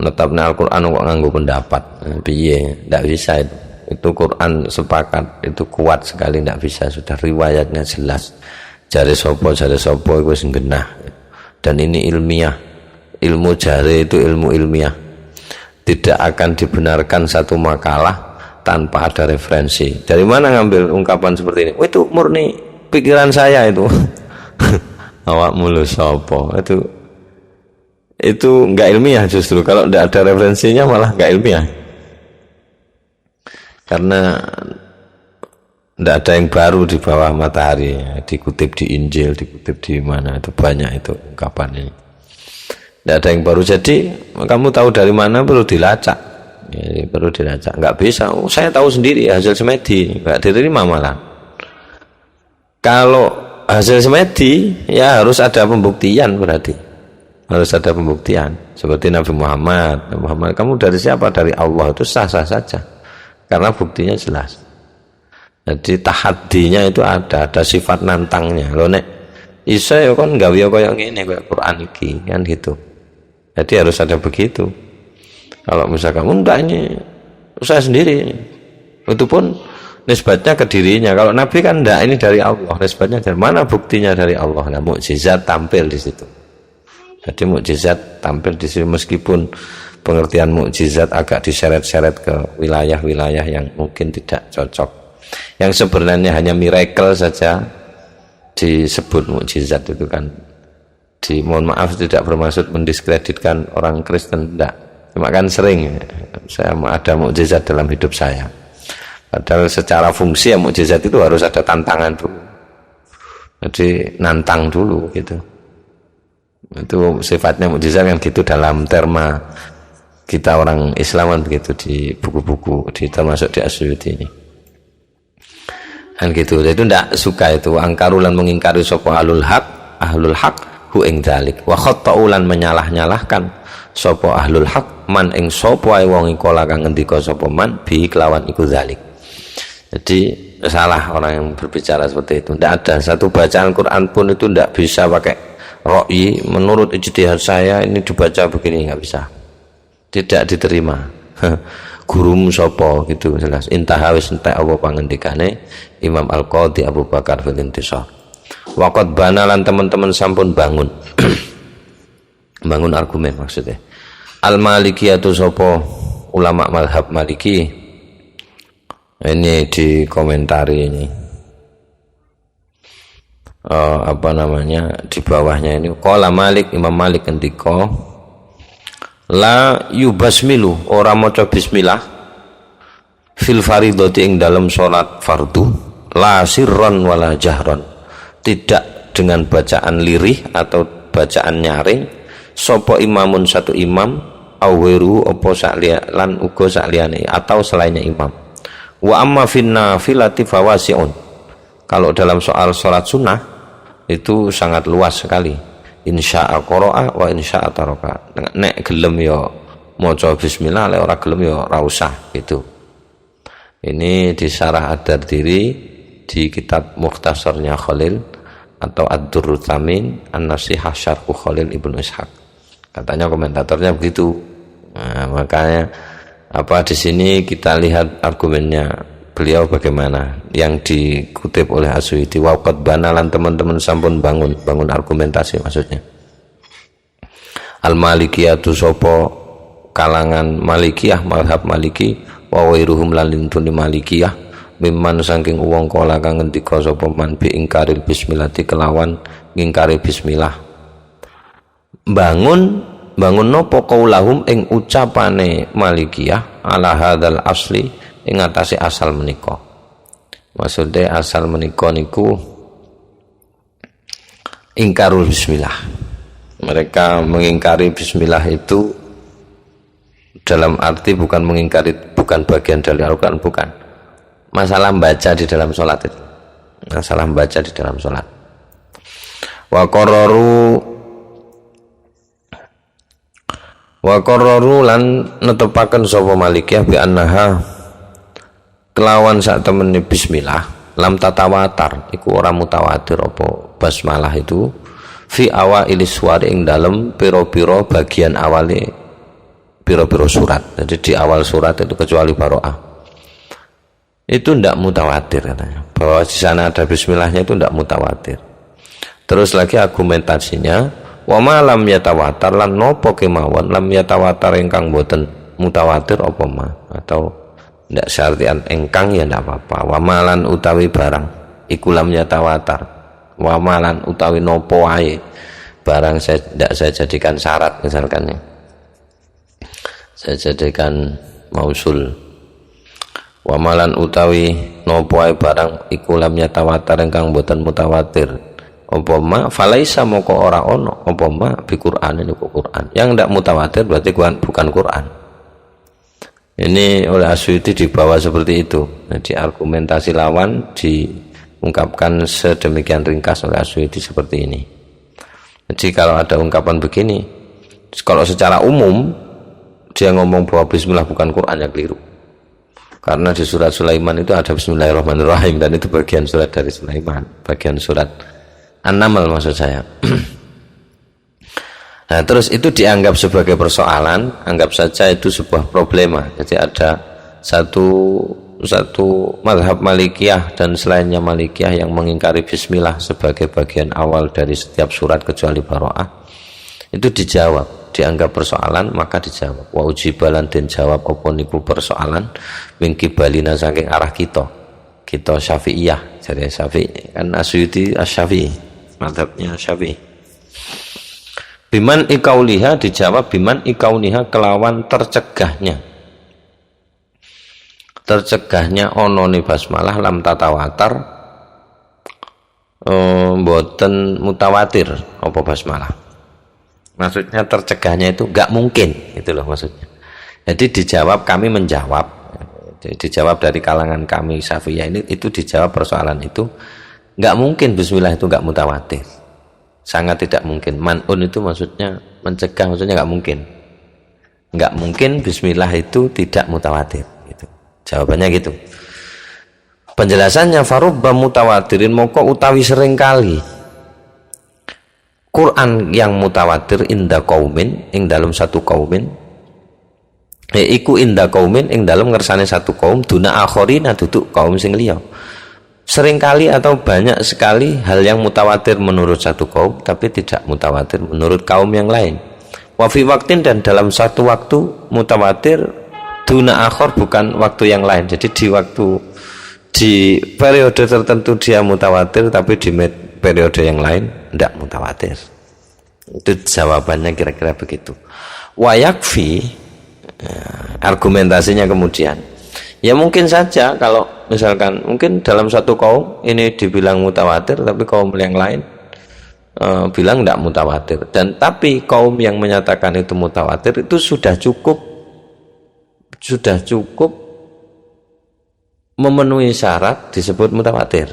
menetapnya Al-Qur'an kok nganggo pendapat. Piye? Enggak bisa itu. Itu Quran sepakat, itu kuat sekali, enggak bisa, sudah riwayatnya jelas. Jare sapa iku wis genah. Dan ini ilmiah, ilmu jari itu ilmu ilmiah, tidak akan dibenarkan satu makalah tanpa ada referensi. Dari mana ngambil ungkapan seperti ini? Oh, itu murni pikiran saya itu. Awak mulu sopo itu enggak ilmiah, justru kalau tidak ada referensinya malah enggak ilmiah, karena tidak ada yang baru di bawah matahari, dikutip di Injil, dikutip di mana, itu banyak itu ungkapannya. Tidak ada yang baru, jadi kamu tahu dari mana perlu dilacak, ya, perlu dilacak. Nggak bisa, saya tahu sendiri hasil semedi, nggak diterima malah. Kalau hasil semedi, ya harus ada pembuktian, berarti harus ada pembuktian. Seperti Nabi Muhammad, kamu dari siapa? Dari Allah, itu sah-sah saja, karena buktinya jelas. Jadi tahaddinya itu ada sifat nantangnya. Lho nek iso ya kon gawe kaya ngene kaya Quran iki kan gitu. Jadi harus ada begitu. Kalau misalkan enggak ini saya sendiri, itu pun nisbatnya ke dirinya. Kalau Nabi kan enggak, ini dari Allah, nisbatnya dari mana? Buktinya dari Allah. Nah, mukjizat tampil di situ. Jadi mukjizat tampil di situ, meskipun pengertian mukjizat agak diseret-seret ke wilayah-wilayah yang mungkin tidak cocok. Yang sebenarnya hanya miracle saja disebut mukjizat itu kan. Mohon maaf tidak bermaksud mendiskreditkan orang Kristen, tidak. Cuma kan sering saya ada mukjizat dalam hidup saya. Padahal secara fungsi ya mukjizat itu harus ada tantangan dulu. Jadi nantang dulu gitu. Itu sifatnya mukjizat kan gitu dalam terma kita orang Islaman begitu di buku-buku, termasuk di Asyuyuti ini. Kan gitu. Jadi tidak suka itu angkarulan mengingkari sapa ahlul haq hu ing dzalik wa khatta'u lan menyalah-nyalahkan sapa ahlul haq man ing sapa ae wong iku kang ngendika sapa man bi kelawan iku dzalik. Jadi salah orang yang berbicara seperti itu. Tidak ada satu bacaan Quran pun itu tidak bisa pakai ra'yi menurut ijtihad saya ini dibaca begini, nggak bisa, tidak diterima. Gurumu sapa gitu jelas intaha wis entek apa pangendikane Imam Al-Qadhi Abu Bakar fil Intisar. Waqad banalan teman-teman sampun bangun bangun argumen maksudnya. Al-Malikiyatu sapa ulama mazhab Maliki. Ini di komentari ini apa namanya di bawahnya ini qala Malik, Imam Malik ngendika la yubasmilu ora maca bismillah fil faridati ing dalam salat fardu la sirron wala jahron, tidak dengan bacaan lirih atau bacaan nyaring sapa imamun satu imam awiru apa saklian uga sakliyane atau selainnya imam. Wa amma finna filati fawasi'un, kalau dalam soal sholat sunnah itu sangat luas sekali. Insya'a qara'a wa insya'a taraka, nek gelem ya maca bismillah, lek ora gelem ya ora usah gitu. Ini di Syarah Ad-Dardiri di kitab Mukhtasarnya Khalil atau Ad-Durrut Tsamin An-Nasihah Syarhu Khalil Ibnu Ishaq. Katanya komentatornya begitu. Nah, makanya apa di sini kita lihat argumennya beliau bagaimana yang dikutip oleh Asyuti. Waqad banalan teman-teman sampun bangun argumentasi maksudnya. Al-Malikiyatu sapa kalangan Malikiyah mazhab Maliki wa wairuhum lan lintuni Malikiyah mimman saking wong kala kang ngendika sapa man bi ingkaril bismillati kelawan ngingkari bismillah. Bangun nopo qaulahum ing ucapane Malikiyah ala hadzal asli ing atase asal menika. Maksudnya asal menika niku ingkarul bismillah. Mereka mengingkari bismillah itu dalam arti bukan mengingkari, bukan bagian dari Al-Qur'an, bukan. Masalah baca di dalam salat itu. Masalah baca di dalam salat. Wa qarraru lan netepaken sapa Malikiyah bi annaha kelawan sak temene bismillah lam tatawatar iku ora mutawatir apa basmalah itu fi awail suwari ing dalem pira-pira bagian awale pira-pira surat. Jadi di awal surat itu kecuali Baroah itu ndak mutawatir katanya, bahwa di sana ada bismillahnya itu ndak mutawatir. Terus lagi argumentasinya wa ma lam yatawatar lan nopo kemawon lam yatawatar ingkang boten mutawatir apa ma, atau ndak syartian engkang ya ndak apa-apa. Wa malan utawi barang iku lam yatawatar, wa malan utawi nopo wae barang ndak saya jadikan syarat, misalkan ya saya jadikan mausul. Wa malan utawi nopo wae barang iku lam yatawatar ingkang boten mutawatir apa ma falaisa moko ora ono apa ma bi Qur'an ini Quran. Yang tidak mutawatir berarti bukan Quran. Ini oleh Asyuti dibawa seperti itu. Jadi argumentasi lawan diungkapkan sedemikian ringkas oleh Asyuti seperti ini. Jadi kalau ada ungkapan begini, kalau secara umum dia ngomong bahwa bismillah bukan Quran, yang keliru. Karena di surat Sulaiman itu ada bismillahirrahmanirrahim, dan itu bagian surat dari Sulaiman, bagian surat An-Naml maksud saya. Nah, terus itu dianggap sebagai persoalan, anggap saja itu sebuah problema. Jadi ada satu mazhab Malikiyah dan selainnya Malikiyah yang mengingkari bismillah sebagai bagian awal dari setiap surat kecuali Baroah. Itu dijawab, dianggap persoalan, maka dijawab. Wa ujibalan den jawab apa niku persoalan min kibalina saking arah kita Syafi'iyah. Jadi Syafi'i kan Asyuti Asy-Syafi'i, mazhabnya Syafi'i. Biman ikauliha dijawab biman ikauniha kelawan tercegahnya ononi basmalah lam tatawatar mboten mutawatir apa basmalah. Maksudnya tercegahnya itu enggak mungkin, itu loh maksudnya. Jadi dijawab, kami menjawab, dijawab dari kalangan kami Syafi'iyah ini, itu dijawab persoalan itu enggak mungkin bismillah itu enggak mutawatir. sangat tidak mungkin. Man'un itu maksudnya mencegah, maksudnya nggak mungkin bismillah itu tidak mutawatir gitu. Jawabannya gitu. Penjelasannya farubba mutawatirin moko utawi seringkali Quran yang mutawatir inda kaumin ing dalam satu kaumin iku inda kaumin ing dalam ngersane satu kaum duna akhorina duduk kaum sing liya. Seringkali atau banyak sekali hal yang mutawatir menurut satu kaum tapi tidak mutawatir menurut kaum yang lain. Wa fi waktin dan dalam satu waktu mutawatir duna akhor bukan waktu yang lain. Jadi di periode tertentu dia mutawatir tapi di periode yang lain tidak mutawatir. Itu jawabannya kira-kira begitu. Wa yakfi argumentasinya kemudian ya mungkin saja kalau misalkan mungkin dalam satu kaum ini dibilang mutawatir tapi kaum yang lain bilang tidak mutawatir, dan tapi kaum yang menyatakan itu mutawatir itu sudah cukup memenuhi syarat disebut mutawatir.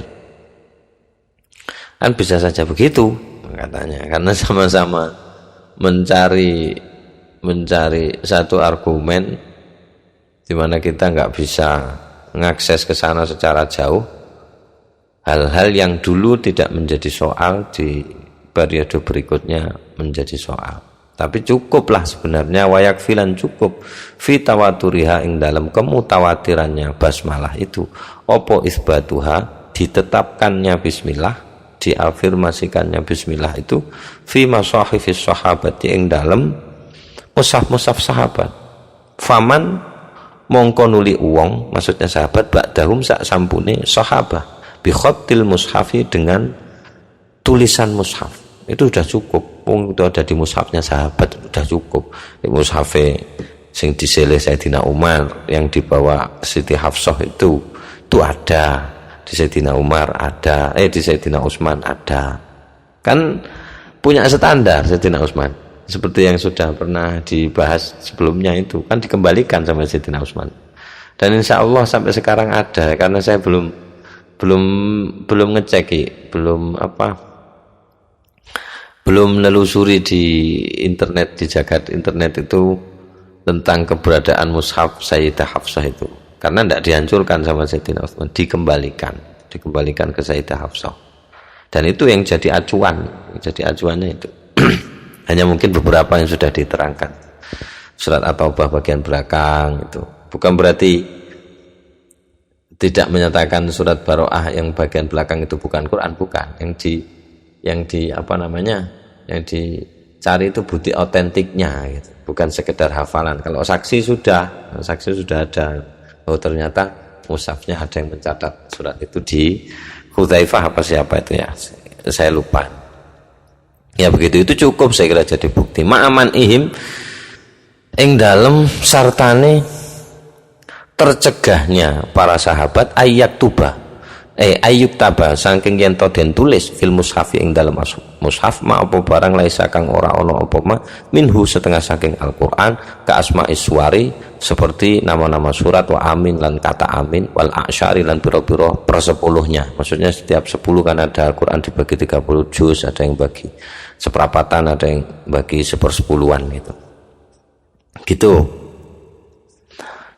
Kan bisa saja begitu katanya, karena sama-sama mencari satu argumen di mana kita nggak bisa mengakses ke sana secara jauh, hal-hal yang dulu tidak menjadi soal di periode berikutnya menjadi soal. Tapi cukuplah sebenarnya wayak filan cukup fi tawaturiha ing dalam kemutawatirannya basmalah itu opo isbatuha ditetapkannya bismillah, diafirmasikannya bismillah itu fi masahifis sahabati ing dalam mushaf sahabat. Faman mongko nuli uwong maksudnya sahabat ba'dahum sak sampune sahabah bi khattil mushafi dengan tulisan mushaf itu sudah cukup. Itu ada di mushafnya sahabat sudah cukup. Di mushafe sing diseleh Sayyidina Umar yang dibawa Siti Hafsah itu ada, di Sayyidina Umar ada, di Sayyidina Utsman ada. Kan punya standar Sayyidina Utsman. Seperti yang sudah pernah dibahas sebelumnya itu kan dikembalikan sama Sayyidina Utsman, dan insya Allah sampai sekarang ada, karena saya belum ngecek, belum nelusuri di internet, di jagat internet itu tentang keberadaan mushaf Sayyidah Hafsah itu, karena tidak dihancurkan sama Sayyidina Utsman, dikembalikan ke Sayyidah Hafsah, dan itu yang jadi acuannya itu. Hanya mungkin beberapa yang sudah diterangkan surat At-Taubah bagian belakang itu. Bukan berarti tidak menyatakan surat Baroah yang bagian belakang itu bukan Quran, bukan. Yang dicari itu bukti otentiknya gitu. Bukan sekedar hafalan. Kalau saksi sudah ada. Oh ternyata mushafnya ada yang mencatat surat itu di Hudzaifah apa siapa itu ya. Saya lupa. Ya begitu, itu cukup saya kira jadi bukti. Ma'aman ihim ing dalem sartane tercegahnya para sahabat ayyuk taba saking yen to den tulis fil mushafi ing dalem mushaf ma apa barang laisa kang ora ana apa ma minhu setengah saking Al-Qur'an ka asma'is suwari seperti nama-nama surat wa amin lan kata amin wal a'syari lan pira-pira persepuluhnya. Maksudnya setiap 10 kan ada Al-Qur'an dibagi 30 juz, ada yang bagi seperapatan, ada yang bagi 1/10 gitu.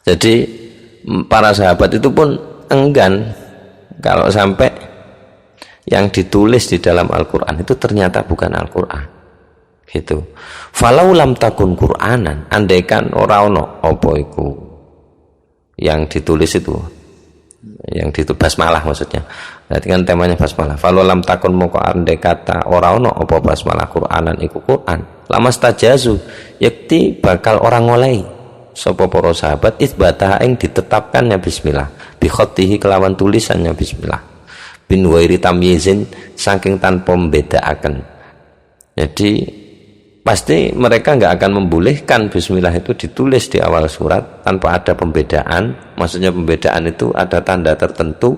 Jadi para sahabat itu pun enggan kalau sampai yang ditulis di dalam Al-Quran itu ternyata bukan Al-Quran gitu. Falau lam takun Qur'anan, andaikan ora ono apa iku yang ditulis itu, yang basmalah maksudnya. Berarti kan temanya basmalah. Falau lam takun moko andai kata ora ono apa basmalah Qur'anan iku Quran, lamastajazu yakti bakal orang ngolehi sapa para sahabat isbatah ing ditetapkannya bismillah bi khatihi kelawan tulisannya bismillah bin wairi tamyizin saking tanpa membedaaken. Jadi pasti mereka nggak akan membolehkan bismillah itu ditulis di awal surat tanpa ada pembedaan. Maksudnya pembedaan itu ada tanda tertentu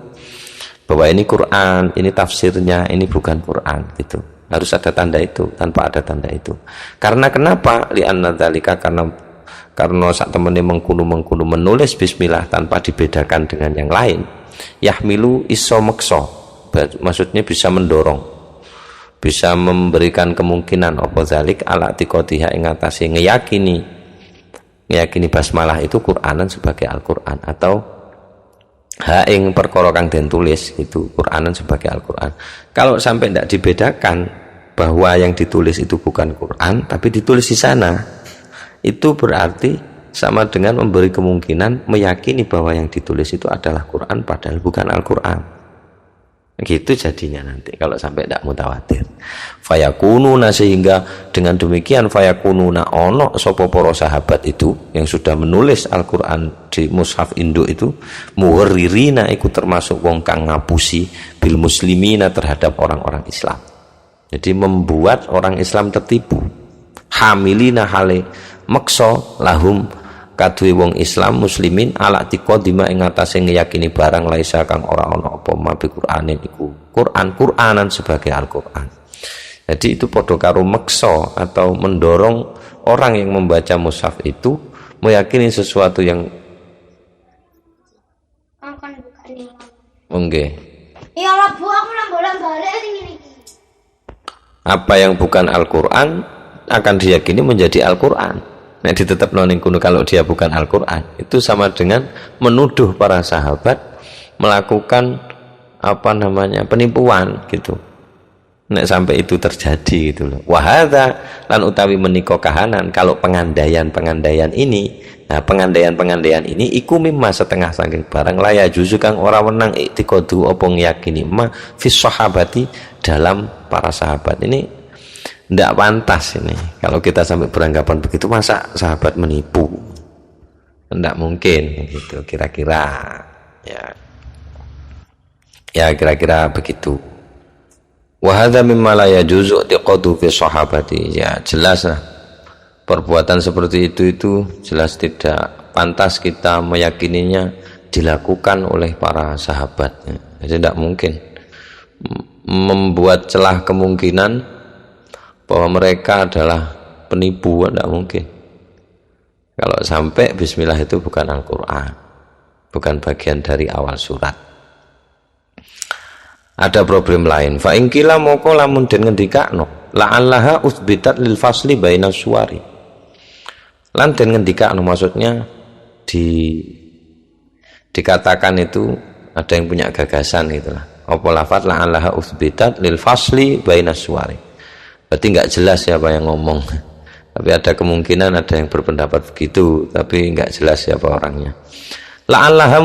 bahwa ini Quran, ini tafsirnya, ini bukan Quran gitu. Harus ada tanda itu. Tanpa ada tanda itu, karena kenapa? Li'anna dzalika, karena saat temannya mengkuno menulis bismillah tanpa dibedakan dengan yang lain, yahmilu iso mekso, maksudnya bisa mendorong bisa memberikan kemungkinan apa zalik ala tiqatiha ing atase ngeyakini basmalah itu Qur'anan sebagai Al-Qur'an, atau ha ing perkara kang den tulis itu Qur'anan sebagai Al-Qur'an. Kalau sampai tidak dibedakan bahwa yang ditulis itu bukan Qur'an tapi ditulis di sana, itu berarti sama dengan memberi kemungkinan meyakini bahwa yang ditulis itu adalah Quran padahal bukan Al-Quran. Gitu jadinya nanti kalau sampai tidak mutawatir. Fayakununa, sehingga dengan demikian fayakununa ono sapa para sahabat itu yang sudah menulis Al-Quran di mushaf induk itu, muharririna, ikut termasuk wong kang ngapusi bil muslimina terhadap orang-orang Islam. Jadi membuat orang Islam tertipu. Hamilina hale maksa lahum kaduwe wong Islam muslimin ala tiqadima ing atase ngeyakini barang laisa kang ora ana apa mabi Qur'anin iku Qur'anan sebagai Al-Qur'an. Jadi itu padha karo maksa atau mendorong orang yang membaca mushaf itu meyakini sesuatu yang nggih. Ya Allah Bu, aku bolak-balik ini. Apa yang bukan Al-Qur'an akan diyakini menjadi Al-Qur'an. Nah, ditetap noning kuno kalau dia bukan Al-Quran, itu sama dengan menuduh para sahabat melakukan penipuan gitu. Nek sampai itu terjadi gitu loh. Wahada lan utawi menika kahanan kalau pengandaian ini, nah pengandaian ini iku mimma setengah saking barang laya juzu kang ora wenang iktikodu apa ngiyakini ma fis sahabati dalam para sahabat. Ini tidak pantas ini kalau kita sampai beranggapan begitu, masa sahabat menipu, tidak mungkin gitu kira-kira ya kira-kira begitu. Wa hadza mimma la yajuzu tiqadu fi sahabati, ya jelas lah perbuatan seperti itu jelas tidak pantas kita meyakininya dilakukan oleh para sahabat. Jadi tidak mungkin membuat celah kemungkinan bahwa mereka adalah penipu, tidak mungkin. Kalau sampai bismillah itu bukan Al-Quran, bukan bagian dari awal surat. Ada problem lain. Fa in qila moko lamun den ngendikakno la'allaha uthbitat lil fasli baina suwari. Lan den ngendikakno maksudnya dikatakan itu ada yang punya gagasan gitulah. Apa lafaz la'allaha uthbitat lil fasli baina suwari. Berarti nggak jelas siapa yang ngomong, tapi ada kemungkinan ada yang berpendapat begitu, tapi nggak jelas siapa orangnya. La'allaha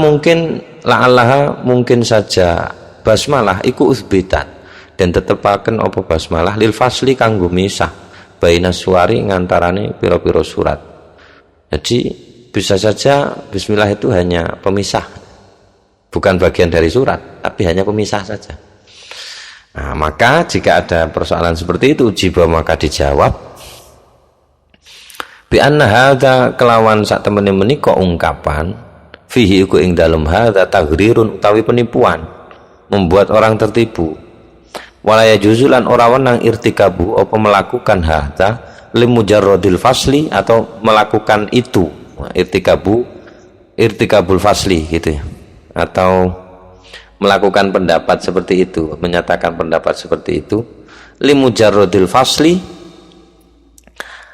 mungkin saja basmalah iku uthbitat dan tetepaken apa basmalah lil fasli kanggo misah baina suwari ngantarane pira-pira surat. Jadi bisa saja bismillah itu hanya pemisah, bukan bagian dari surat, tapi hanya pemisah saja. Nah, maka jika ada persoalan seperti itu jiba maka dijawab bi anna hadza kelawan sak temene menika ungkapan fihi iku ing dalem hadza taghrirun utawi penipuan, membuat orang tertipu. Walaya juzulan ora wenang irtikabu apa melakukan hadza limujarradil fasli atau melakukan itu irtikabul fasli gitu ya, atau melakukan pendapat seperti itu, menyatakan pendapat seperti itu limujarradil fasli,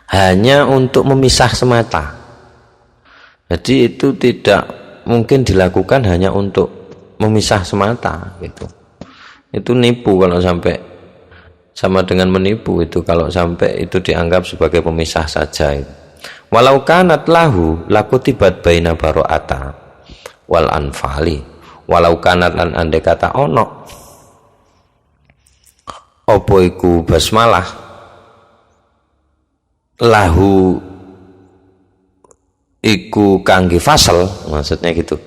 hanya untuk memisah semata. Jadi itu tidak mungkin dilakukan hanya untuk memisah semata gitu. Itu nipu kalau sampai, sama dengan menipu itu kalau sampai itu dianggap sebagai pemisah saja itu. Walau kanat lahu lakutibat baina baro'ata wal anfali, walau kanat lan andai kata ono opo iku basmalah lahu iku kangge fasal, maksudnya gitu.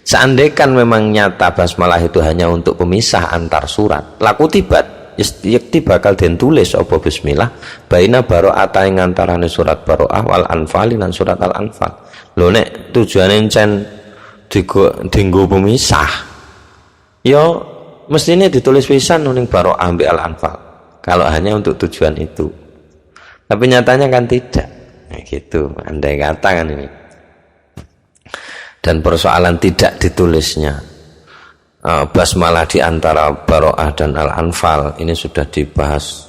Seandainya memang nyata basmalah itu hanya untuk pemisah antar surat, laku tibat yakti bakal den tulis opo bismillah baina baro'ata ing antarane surat baro'ah wal anfal lan surat al anfal. Lho nek tujuane encen dinggo pemisah, ya mestinya ditulis pisan ning baro'ah ambek al anfal kalau hanya untuk tujuan itu. Tapi nyatanya kan tidak. Nah, gitu, andai kata kan ini. Dan persoalan tidak ditulisnya basmalah di antara baro'ah dan al anfal ini sudah dibahas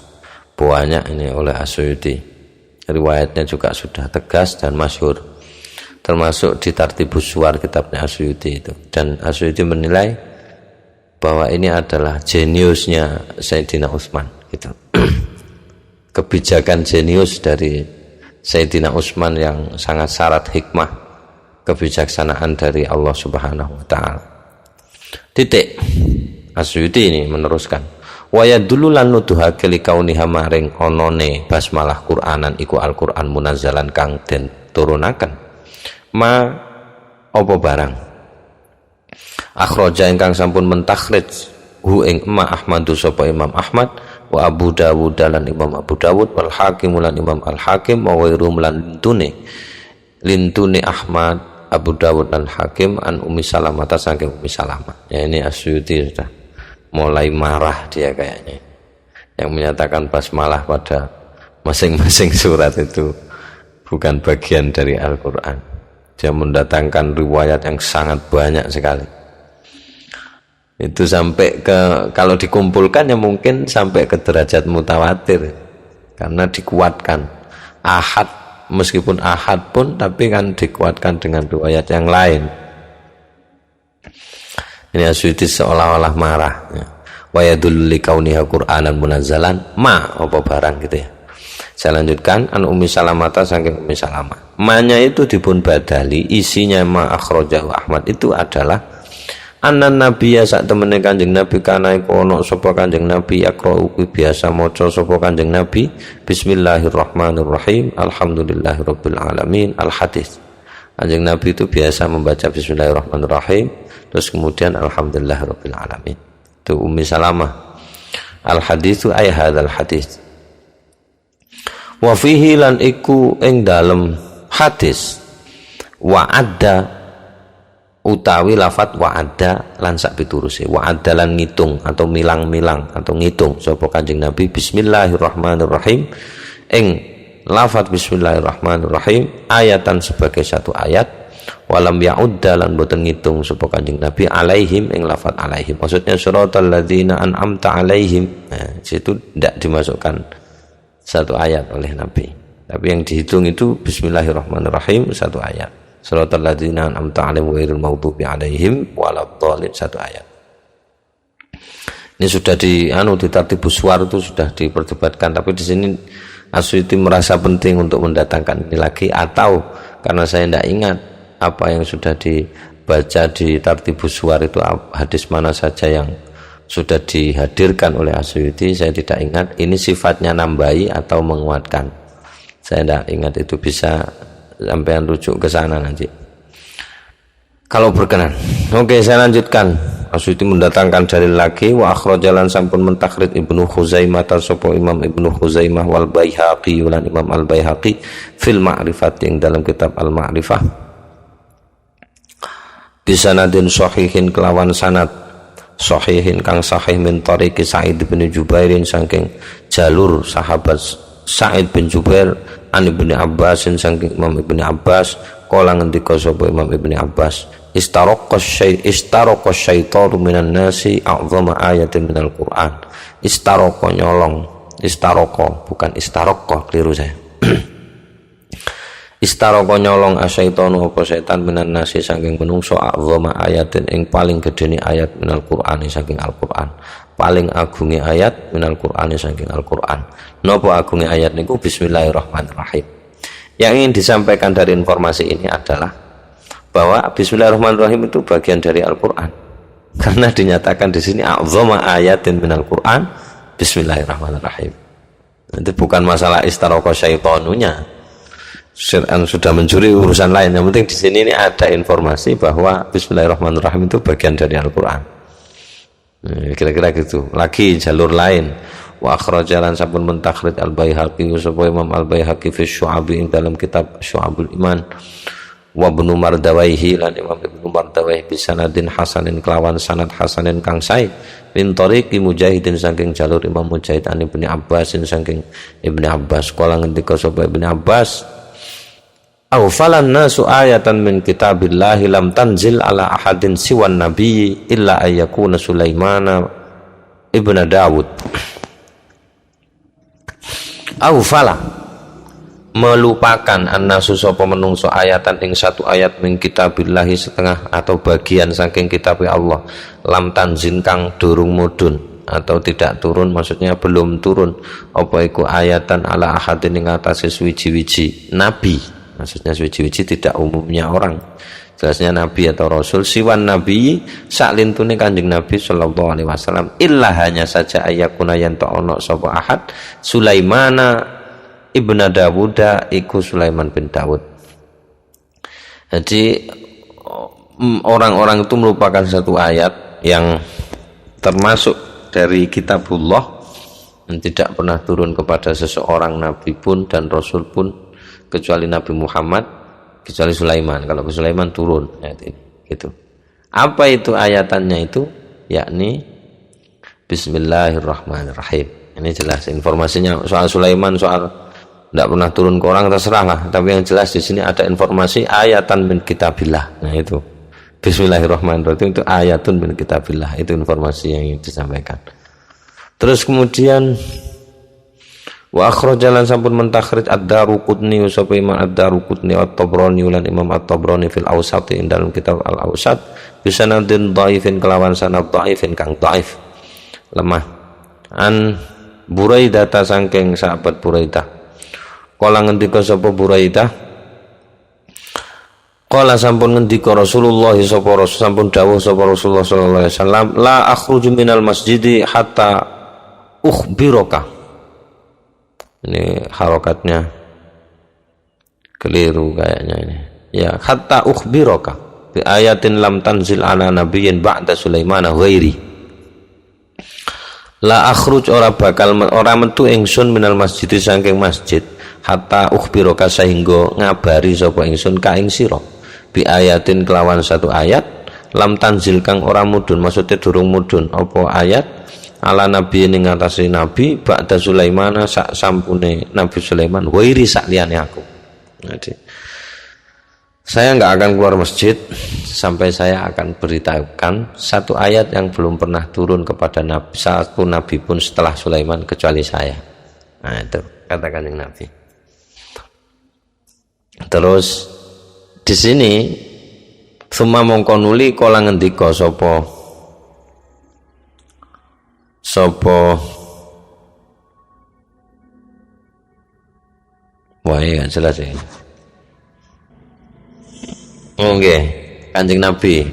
banyak ini oleh As-Suyuti. Riwayatnya juga sudah tegas dan masyhur, termasuk di Tartibus Suwar kitabnya As-Suyuti itu. Dan As-Suyuti menilai bahwa ini adalah jeniusnya Sayyidina Utsman gitu. Kebijakan jenius dari Sayyidina Utsman yang sangat syarat hikmah, kebijaksanaan dari Allah Subhanahu wa taala. Titik. As-Suyuti ini meneruskan, wa yadullu lan nuduhake li kauniha maring onone basmalah Qur'anan iku Al-Qur'an munazzalan kang den turunaken ma apa barang akhraja ingkang sampun mentakhrij hu ing ma Ahmadu sapa Imam Ahmad wa Abu Dawud lan Imam Abu Dawud wal Hakim lan Imam Al-Hakim wa wairum lan lintune Ahmad Abu Dawud dan Hakim an Ummi Salamah saking Ummi Salamah. Ya, ini As-Suyuti sudah mulai marah dia kayaknya, yang menyatakan basmalah pada masing-masing surat itu bukan bagian dari Al-Quran. Dia mendatangkan riwayat yang sangat banyak sekali. Itu sampai ke, kalau dikumpulkan ya mungkin sampai ke derajat mutawatir, karena dikuatkan. Ahad, meskipun ahad pun tapi kan dikuatkan dengan riwayat yang lain. Ini As-Suyuti seolah-olah marah ya. Wa yadullu li kauniha Qur'anan munazzalan ma apa barang gitu ya. Saya lanjutkan, an Ummi Salamah saking Ummi Salamah. Ma-nya itu dipun badali, isinya ma akhrajahu Ahmad itu adalah anan nabiyya sak temene Kanjeng Nabi kana iku ana sapa Kanjeng Nabi yaqra'u biasa maca sapa Kanjeng Nabi bismillahirrahmanirrahim alhamdulillahirabbil alamin al-hadits. Kanjeng Nabi itu biasa membaca bismillahirrahmanirrahim terus kemudian alhamdulillahirabbil alamin. Itu Ummi Salamah. Al-haditsu ay hadzal hadits. Wa fihi lan iku ing dalem hadis wa'adda utawi lafat wa'adda lan sak pituruse. Wa'adda lan ngitung atau milang-milang atau ngitung sapa Kanjeng Nabi bismillahirrahmanirrahim ing lafat bismillahirrahmanirrahim ayatan sebagai satu ayat. Walam ya'udda lan boten ngitung sapa Kanjeng Nabi alaihim ing lafaz alaihim, maksudnya suratal ladzina an'amta alaihim. Nah, situ tidak dimasukkan satu ayat oleh Nabi, tapi yang dihitung itu bismillahirrahmanirrahim satu ayat, suratal ladzina an'amta alaihim ghairil maghdubi alaihim waladdallin satu ayat. Ini sudah di Tartibus Suwar itu sudah diperdebatkan, tapi di sini As-Suyuti merasa penting untuk mendatangkan ini lagi, atau karena saya tidak ingat apa yang sudah dibaca di Tartibus Suwar itu hadis mana saja yang sudah dihadirkan oleh As-Suyuti, saya tidak ingat. Ini sifatnya nambahi atau menguatkan, saya tidak ingat. Itu bisa sampai rujuk ke sana nanti kalau berkenan. Oke, saya lanjutkan. As-Suyuti mendatangkan dalil lagi, wa akhrajalan sampun mentakhrij Ibnu Khuzaimah sapa Imam Ibnu Khuzaimah wal Baihaqi lan Imam Al Baihaqi fil Ma'rifat yang dalam kitab Al Ma'rifah bisanadin sahihin kelawan sanad sahihin kang sahih min tariqi Sa'id bin Jubairin saking jalur sahabat Sa'id bin Jubair an Ibnu Abbas saking Imam Ibnu Abbas kala ngendika sapa Imam Ibnu Abbas istaraqqa syaitanu minan nasi a'zama ayatin minal Qur'an. Istaraqqa nyolong, istaraqqa bukan istaraqqa, keliru saya. Istaraqqa nyolong asyaitanu apa setan minan nasi saking menungso a'zama ayatin ing paling gedene ayat minal Qur'an saking Al-Qur'an. Paling agunge ayat minal Qur'an saking Al-Qur'an. Napa agunge ayat niku bismillahirrahmanirrahim. Yang ingin disampaikan dari informasi ini adalah bahwa bismillahirrahmanirrahim itu bagian dari Al-Qur'an. Karena dinyatakan di sini a'zama ayatin minal Qur'an bismillahirrahmanirrahim. Itu bukan masalah istaraqa syaitanunya. Sudah mencuri urusan lain. Yang penting di sini ini ada informasi bahwa bismillahirrahmanirrahim itu bagian dari Al-Qur'an. Kira-kira gitu. Lagi jalur lain. Wa akhrajalan sampun mentakhrij Al-Baihaqi sapa Imam Al-Baihaqi fi Syu'abi dalam kitab Syu'abul Iman. Wa Ibnu Mardawaihi lan Imam Ibnu Mardawaihi bisanadin hasanin kelawan sanad hasanin kang sae min tariqi Mujahidin saking jalur Imam Mujahid an Ibnu Abbasin saking Ibnu Abbas kala ngendika sapa Ibnu Abbas awfalan nasu ayatan min kitabillahi lam tanzil ala ahadin siwan nabiyyi illa ayyakuna Sulaimana ibnu Dawud. au fala melupakan annasu sapa menungso ayatan ing satu ayat min kitabillahi setengah atau bagian saking kitab Allah lam tanzin kang durung mudun atau tidak turun, maksudnya belum turun apa iku ayatan ala ahadin ing atase suwiji-wiji nabi, maksudnya suwiji-wiji tidak umumnya orang, jelasnya nabi atau rasul siwan nabi saklintune kanjeng nabi sallallahu alaihi wasallam illa hanya saja ayakuna yen ta ono sapa ahad Sulaimana ibnu Dawuda iku Sulaiman bin Dawud. Jadi orang-orang itu merupakan satu ayat yang termasuk dari kitabullah yang tidak pernah turun kepada seseorang nabi pun dan rasul pun kecuali Nabi Muhammad, kecuali Sulaiman. Kalau ke Sulaiman turun ayat ini gitu. Apa itu ayatannya itu? Yakni Bismillahirrahmanirrahim. Ini jelas informasinya. Soal Sulaiman, soal tidak pernah turun ke orang terserah lah, tapi yang jelas di sini ada informasi ayatan min kitabillah. Nah itu Bismillahirrahmanirrahim itu ayatun min kitabillah, itu informasi yang disampaikan. Terus kemudian wa akhrajalan sampun mentakhrij ad-Daruqutni sapa Imam ad-Daruqutni wa at-Tabrani lan Imam at-Tabrani fil Awsat ing dalam kitab al-Awsat bisanadin dhaifin kelawan sanad dhaifin kang dhaif lemah an Buraidah ta saking sahabat Buraidah kala ngendika sapa Buraidah qala sampun ngendika Rasulullah sapa Rasul sampun dawuh sapa Rasulullah sallallahu alaihi wasallam la akhruju minal masjidi hatta ukhbiraka. Ini harokatnya keliru kayaknya ini. Ya hatta ukhbiraka bi ayatin lam tanzil ala nabiyyin ba'da Sulaiman ghairi. La akhruj ora bakal ora metu ingsun minal masjid saking masjid hatta ukhbiraka sehingga ngabari sapa ingsun ka ing sira bi ayatin kelawan satu ayat lam tanzil kang ora mudun, maksudnya durung mudun apa ayat ala nabi ning ngatasi nabi ba'da Sulaiman sak sampune Nabi Sulaiman wairi sak liyane aku. Jadi saya enggak akan keluar masjid sampai saya akan beritahukan satu ayat yang belum pernah turun kepada nabi, satu nabi pun setelah Sulaiman kecuali saya. Nah itu katakan yang Nabi. Terus di sini summa mongko nuli kala ngendika sapa wae kan jelas ya. Nggih, Kanjeng Nabi.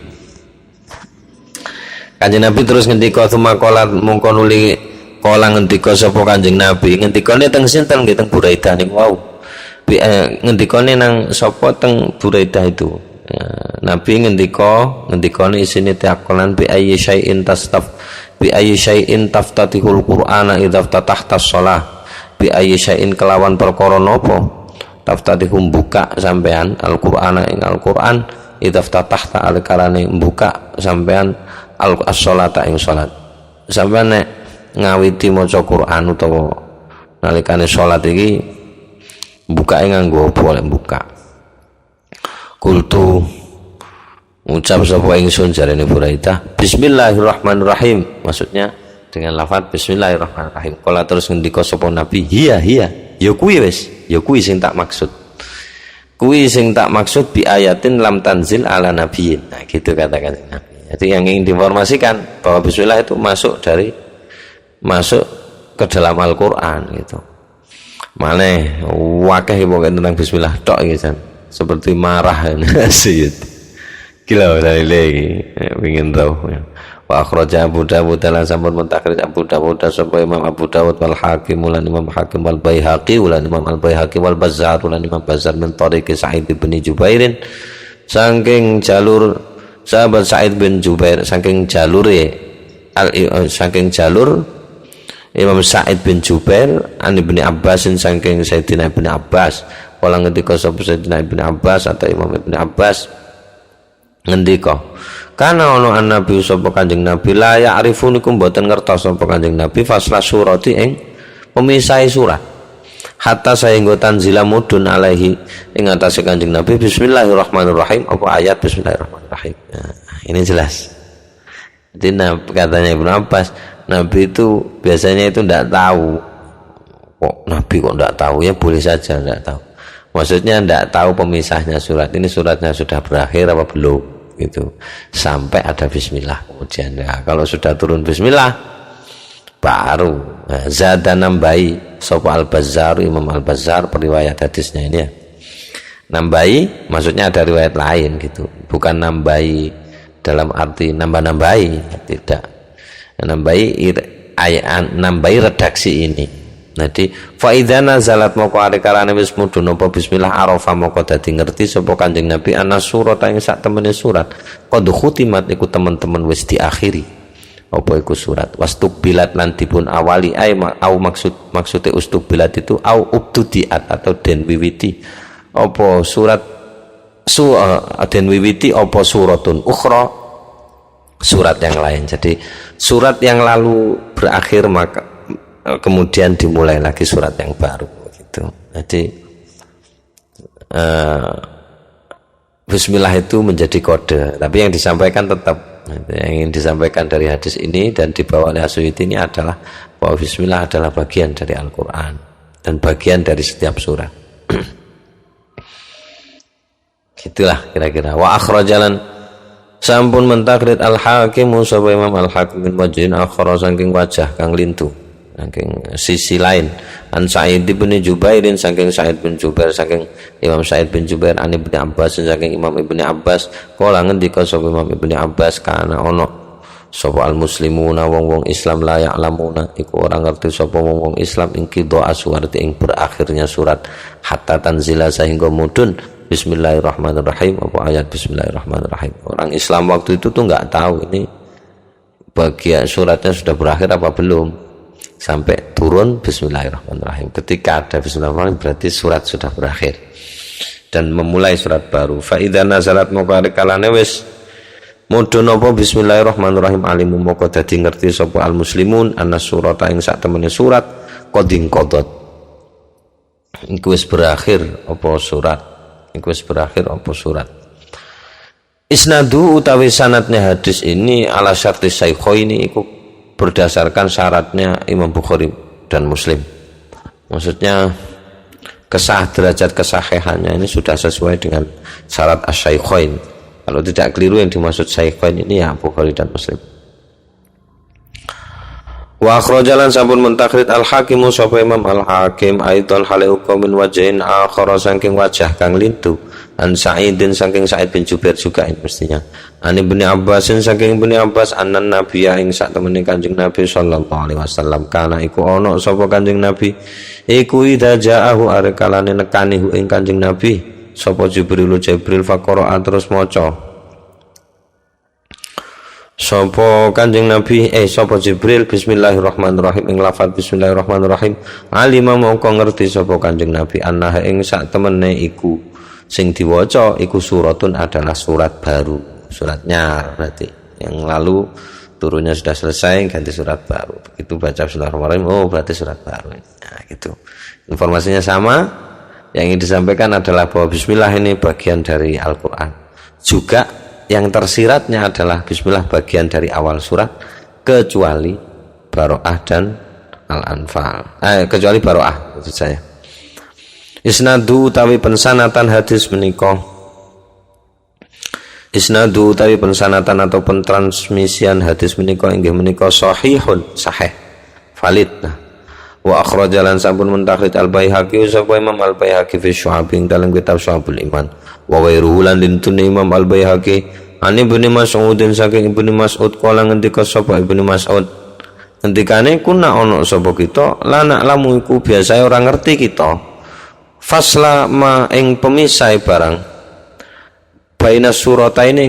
Kanjeng Nabi terus ngendika summa kala mongko nuli kala ngendika sapa Kanjeng Nabi. Ngendikane teng sinten nggih teng Buraidah niku wau. Ngendikane nang sapa teng Buraidah itu ya, Nabi ngendikane isine takolan bi ayyi syai'in taftatihul qur'ana idza fatahta shalah bi ayyi syai'in kelawan perkara napa taftatihum buka sampean al-qur'ana ing al-qur'an idza fatahta alkarane buka sampean as-shalata ing salat sampean nek ngawiti maca Qur'an utawa nalikane salat iki buka nganggo boleh buka. Kultu ucap sapa ingsun jarene Buraidah Bismillahirrahmanirrahim, maksudnya dengan lafaz Bismillahirrahmanirrahim. Kala terus ngendika sapa Nabi hiya ya kuwi wis ya kuwi sing tak maksud, kuwi sing tak maksud bi ayatin lam tanzil ala nabiyyin. Nah gitu katakan Nabi. Jadi yang ingin diinformasikan bahwa bismillah itu masuk ke dalam Al-Qur'an gitu. Maneh wakeh pokoke tentang bismillah tok iki jan. Seperti marah Sayyid. Gila dari lagi ingin tahu. Wa akhraja Abu Dawud lan sampun mentakhrij Abu Dawud sapa Imam Abu Dawud wal Hakim lan Imam Hakim wal Baihaqi lan Imam Al Baihaqi wal Bazzar lan Imam Bazzar min tariqi Sa'id bin Jubairin saking jalur sahabat Sa'id bin Jubair saking jalur Imam Sa'id bin Jubair an Ibnu Abbas saking Sayyidina Ibnu Abbas kala ngendika sapa Sayyidina Ibnu Abbas atau Imam Ibnu Abbas ngendika kana ana nabi sapa Kanjeng Nabi la ya'rifunikum boten ngertos sapa Kanjeng Nabi fasla surati ing pemisahi surat hatta sehingga tanzila mudun alaihi ing atase Kanjeng Nabi Bismillahirrahmanirrahim apa ayat Bismillahirrahmanirrahim. Nah, ini jelas. Jadi katanya Ibnu Abbas Nabi itu biasanya itu tidak tahu Kok Nabi kok tidak tahu? Ya boleh saja tidak tahu. Maksudnya tidak tahu pemisahnya surat ini, suratnya sudah berakhir apa belum gitu. Sampai ada bismillah kemudian. Ya, kalau sudah turun bismillah baru zada nambahi sapa al-Bazzar, Imam al-Bazzar periwayat hadisnya ini ya. Nambahi maksudnya ada riwayat lain gitu. Bukan nambahi dalam arti nambah-nambahi, tidak. Nambahi redaksi ini. Jadi fa idza nazalat moko arikarane wis mudhun apa bismillah arafa moko dadi ngerti sapa Kanjeng Nabi ana surat ing sak temene surat qad khutimat iku teman-teman wis diakhiri apa iku surat wastubilat lan dipun awali au maksude ustubilat itu au ubtudiat atau den wiwiti apa surat den wiwiti apa suratun ukhra surat yang lain. Jadi surat yang lalu berakhir maka kemudian dimulai lagi surat yang baru gitu. Jadi bismillah itu menjadi kode, tapi yang disampaikan tetap yang ingin disampaikan dari hadis ini dan dibawa oleh Asy'uti ini adalah bahwa bismillah adalah bagian dari Al-Qur'an dan bagian dari setiap surat. Gitulah kira-kira. Wa akhrajalan sampun mentakrid Al-Hakim sapa Imam Al-Hakim min wajhin akhra saking wajah kang lintu saking sisi lain an Sa'id bin Jubairin saking Sa'id bin Jubair saking Imam Sa'id bin Jubair an Ibnu Abbas saking Imam Ibnu Abbas kala ngendika sapa Imam Ibnu Abbas kana ono sapa al muslimuna wong-wong Islam la ya'lamuna iku ora ngerti sapa wong-wong Islam ing qidha aswarti ing berakhirnya surat hatta tanzila sehingga mudun bismillahirrahmanirrahim apa ayat bismillahirrahmanirrahim. Orang Islam waktu itu tuh enggak tahu ini bagian suratnya sudah berakhir apa belum sampai turun bismillahirrahmanirrahim. Ketika ada bismillahirrahmanirrahim berarti surat sudah berakhir dan memulai surat baru. Fa idza nazalat muqarikalane wis mudhun apa bismillahirrahmanirrahim alimu moko dadi ngerti sapa al muslimun anna surata ing sak temene surat qadin qadat iku wis berakhir apa surat iku wis berakhir apa surat. Isnadu utawi sanadnya hadis ini ala syarti syaikhaini iku berdasarkan syaratnya Imam Bukhari dan Muslim. Maksudnya derajat kesahihannya ini sudah sesuai dengan syarat asy-syaikhain. Kalau tidak keliru yang dimaksud syaikhain ini ya Bukhari dan Muslim. Wa akhrajalan sampun mentakrid Al-Hakim sapa Imam Al-Hakim aidan halu min wajhin akhara saking wajah kang lintu an Sa'idin saking Sa'id bin Jubair juga ini mestinya an Ibnu Abbasin saking Ibnu Abbas anan nabiyya ing sak temene Kanjeng Nabi sallallahu alaihi wasallam kana iku ana sapa Kanjeng Nabi iku idza ja'ahu arkalane nekani ing Kanjeng Nabi sapa Jibril faqara terus maca sapa Kanjeng Nabi sapa Jibril bismillahirrahmanirrahim ing lafaz bismillahirrahmanirrahim alima mongko ngerti sapa Kanjeng Nabi annaha ing sak temene iku sing diwaca iku suratun adalah surat baru, suratnya berarti yang lalu turunnya sudah selesai ganti surat baru. Begitu baca bismillahirrahmanirrahim oh berarti surat baru. Nah gitu. Informasinya sama. Yang ingin disampaikan adalah bahwa bismillah ini bagian dari Al-Qur'an. Juga yang tersiratnya adalah bismillah bagian dari awal surat kecuali Baroah dan Al-Anfal. Kecuali Baroah maksud saya. Isnadu utawi pensanatan hadis menika isnadu utawi pensanatan atau pentransmisian hadis menika inggih menika sahihun sahih valid. Wa akhrajalan sampun mentakrid Al-Baihaqi sapa Imam Al-Baihaqi fi Syu'abin dalam kitab Syu'abul Iman wa wairuhu lan dintun Imam Al-Baihaqi ani Ibnu Mas'udin saking Ibnu Mas'ud kala ngendika sapa Ibnu Mas'ud ngendikane kuna ana sapa kita lanak lamu iku biasa ora ngerti kita fasla ma ing pemisah barang baina surataini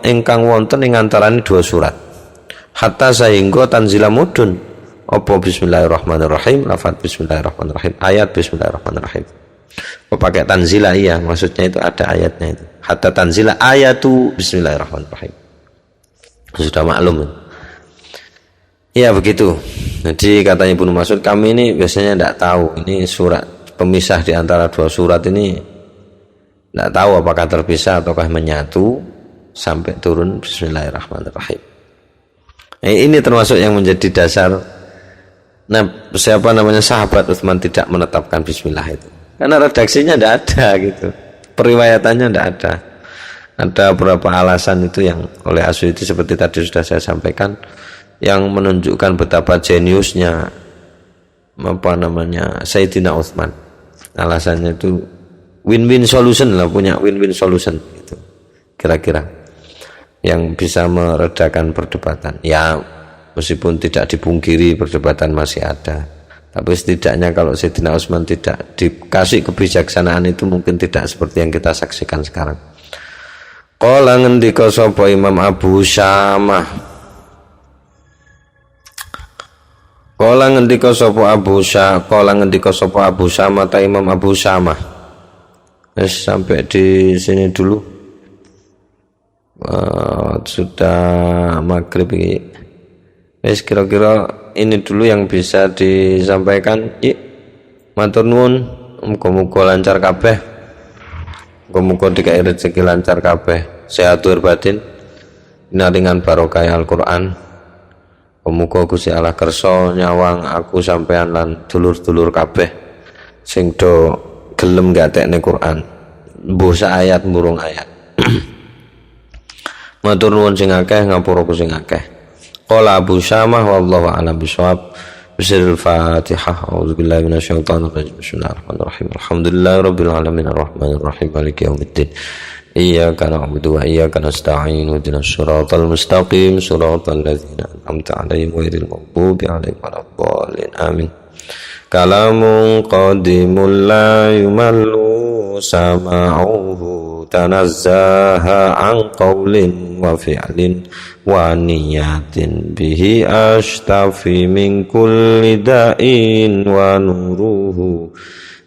ingkang wonten ing antaraning dua surat hatta sehingga tanzila mudun apa bismillahirrahmanirrahim lafaz bismillahirrahmanirrahim ayat bismillahirrahmanirrahim pakai tanzila iya maksudnya itu ada ayatnya itu hatta tanzila ayatu bismillahirrahmanirrahim sudah maklum ya begitu. Jadi katanya Ibnu Mas'ud kami ini biasanya tidak tahu ini surat pemisah di antara dua surat ini tidak tahu apakah terpisah ataukah menyatu sampai turun bismillahirrahmanirrahim. Ini termasuk yang menjadi dasar Nah, siapa namanya sahabat Utsman tidak menetapkan bismillah itu? Karena redaksinya tidak ada gitu. Periwayatannya tidak ada. Ada beberapa alasan itu yang oleh Asy'uti seperti tadi sudah saya sampaikan, yang menunjukkan betapa jeniusnya Sayyidina Utsman. Alasannya itu win-win solution lah, punya win-win solution gitu. Kira-kira yang bisa meredakan perdebatan. Ya, meskipun tidak dipungkiri perdebatan masih ada, tapi setidaknya kalau Sayyidina Utsman tidak dikasih kebijaksanaan itu mungkin tidak seperti yang kita saksikan sekarang. Qala ngendika sapa Imam Abu Syamah, Qala ngendika sapa Abu Syamah ta Imam Abu Syamah. Sampai di sini dulu. Sudah maghrib ini. Kira-kira ini dulu yang bisa disampaikan. Matur nuwun, muga-muga lancar kabeh. Muga-muga dikai rezeki lancar kabeh. Sehat lahir batin. Naringan barokah Al-Qur'an. Muga Gusti Allah kersa nyawang aku sampean lan dulur-dulur kabeh sing do gelem gatekne Quran. Mbuh sak ayat murung ayat. Matur nuwun sing akeh ngapura ku sing akeh. Qala Abu Syamah wallahu a'lam bishawab. Bismillahil Fatihah. A'udzubillahi minasyaitonir rajim. Bismillahirrahmanirrahim. Alhamdulillahirabbil alamin arrahmanir rahim maliki yaumiddin. Iyyaka na'budu wa iyyaka nasta'in ihdinas siratal mustaqim siratal ladzina an'amta 'alaihim ghairil maghdubi 'alaihim waladdallin amin. Kalamun qadimul la yumallu sama'uhu tanazzaha an qawlin wa fi'lin wa niyatin bihi ashtafi min kulli da'in wa nuruhu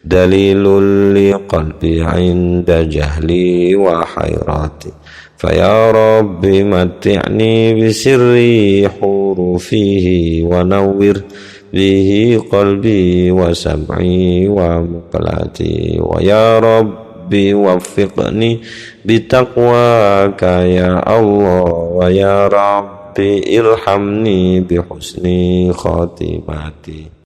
dalilul liqalbi 'inda jahli wa hayrati faya rabbi mati'ni bisirri hurufihi wa nawwir bihi qalbi wa sam'i wa muqlati wa ya rabbi waffiqni bitaqwaka ya Allah wa ya rabbi ilhamni bihusni khatimati.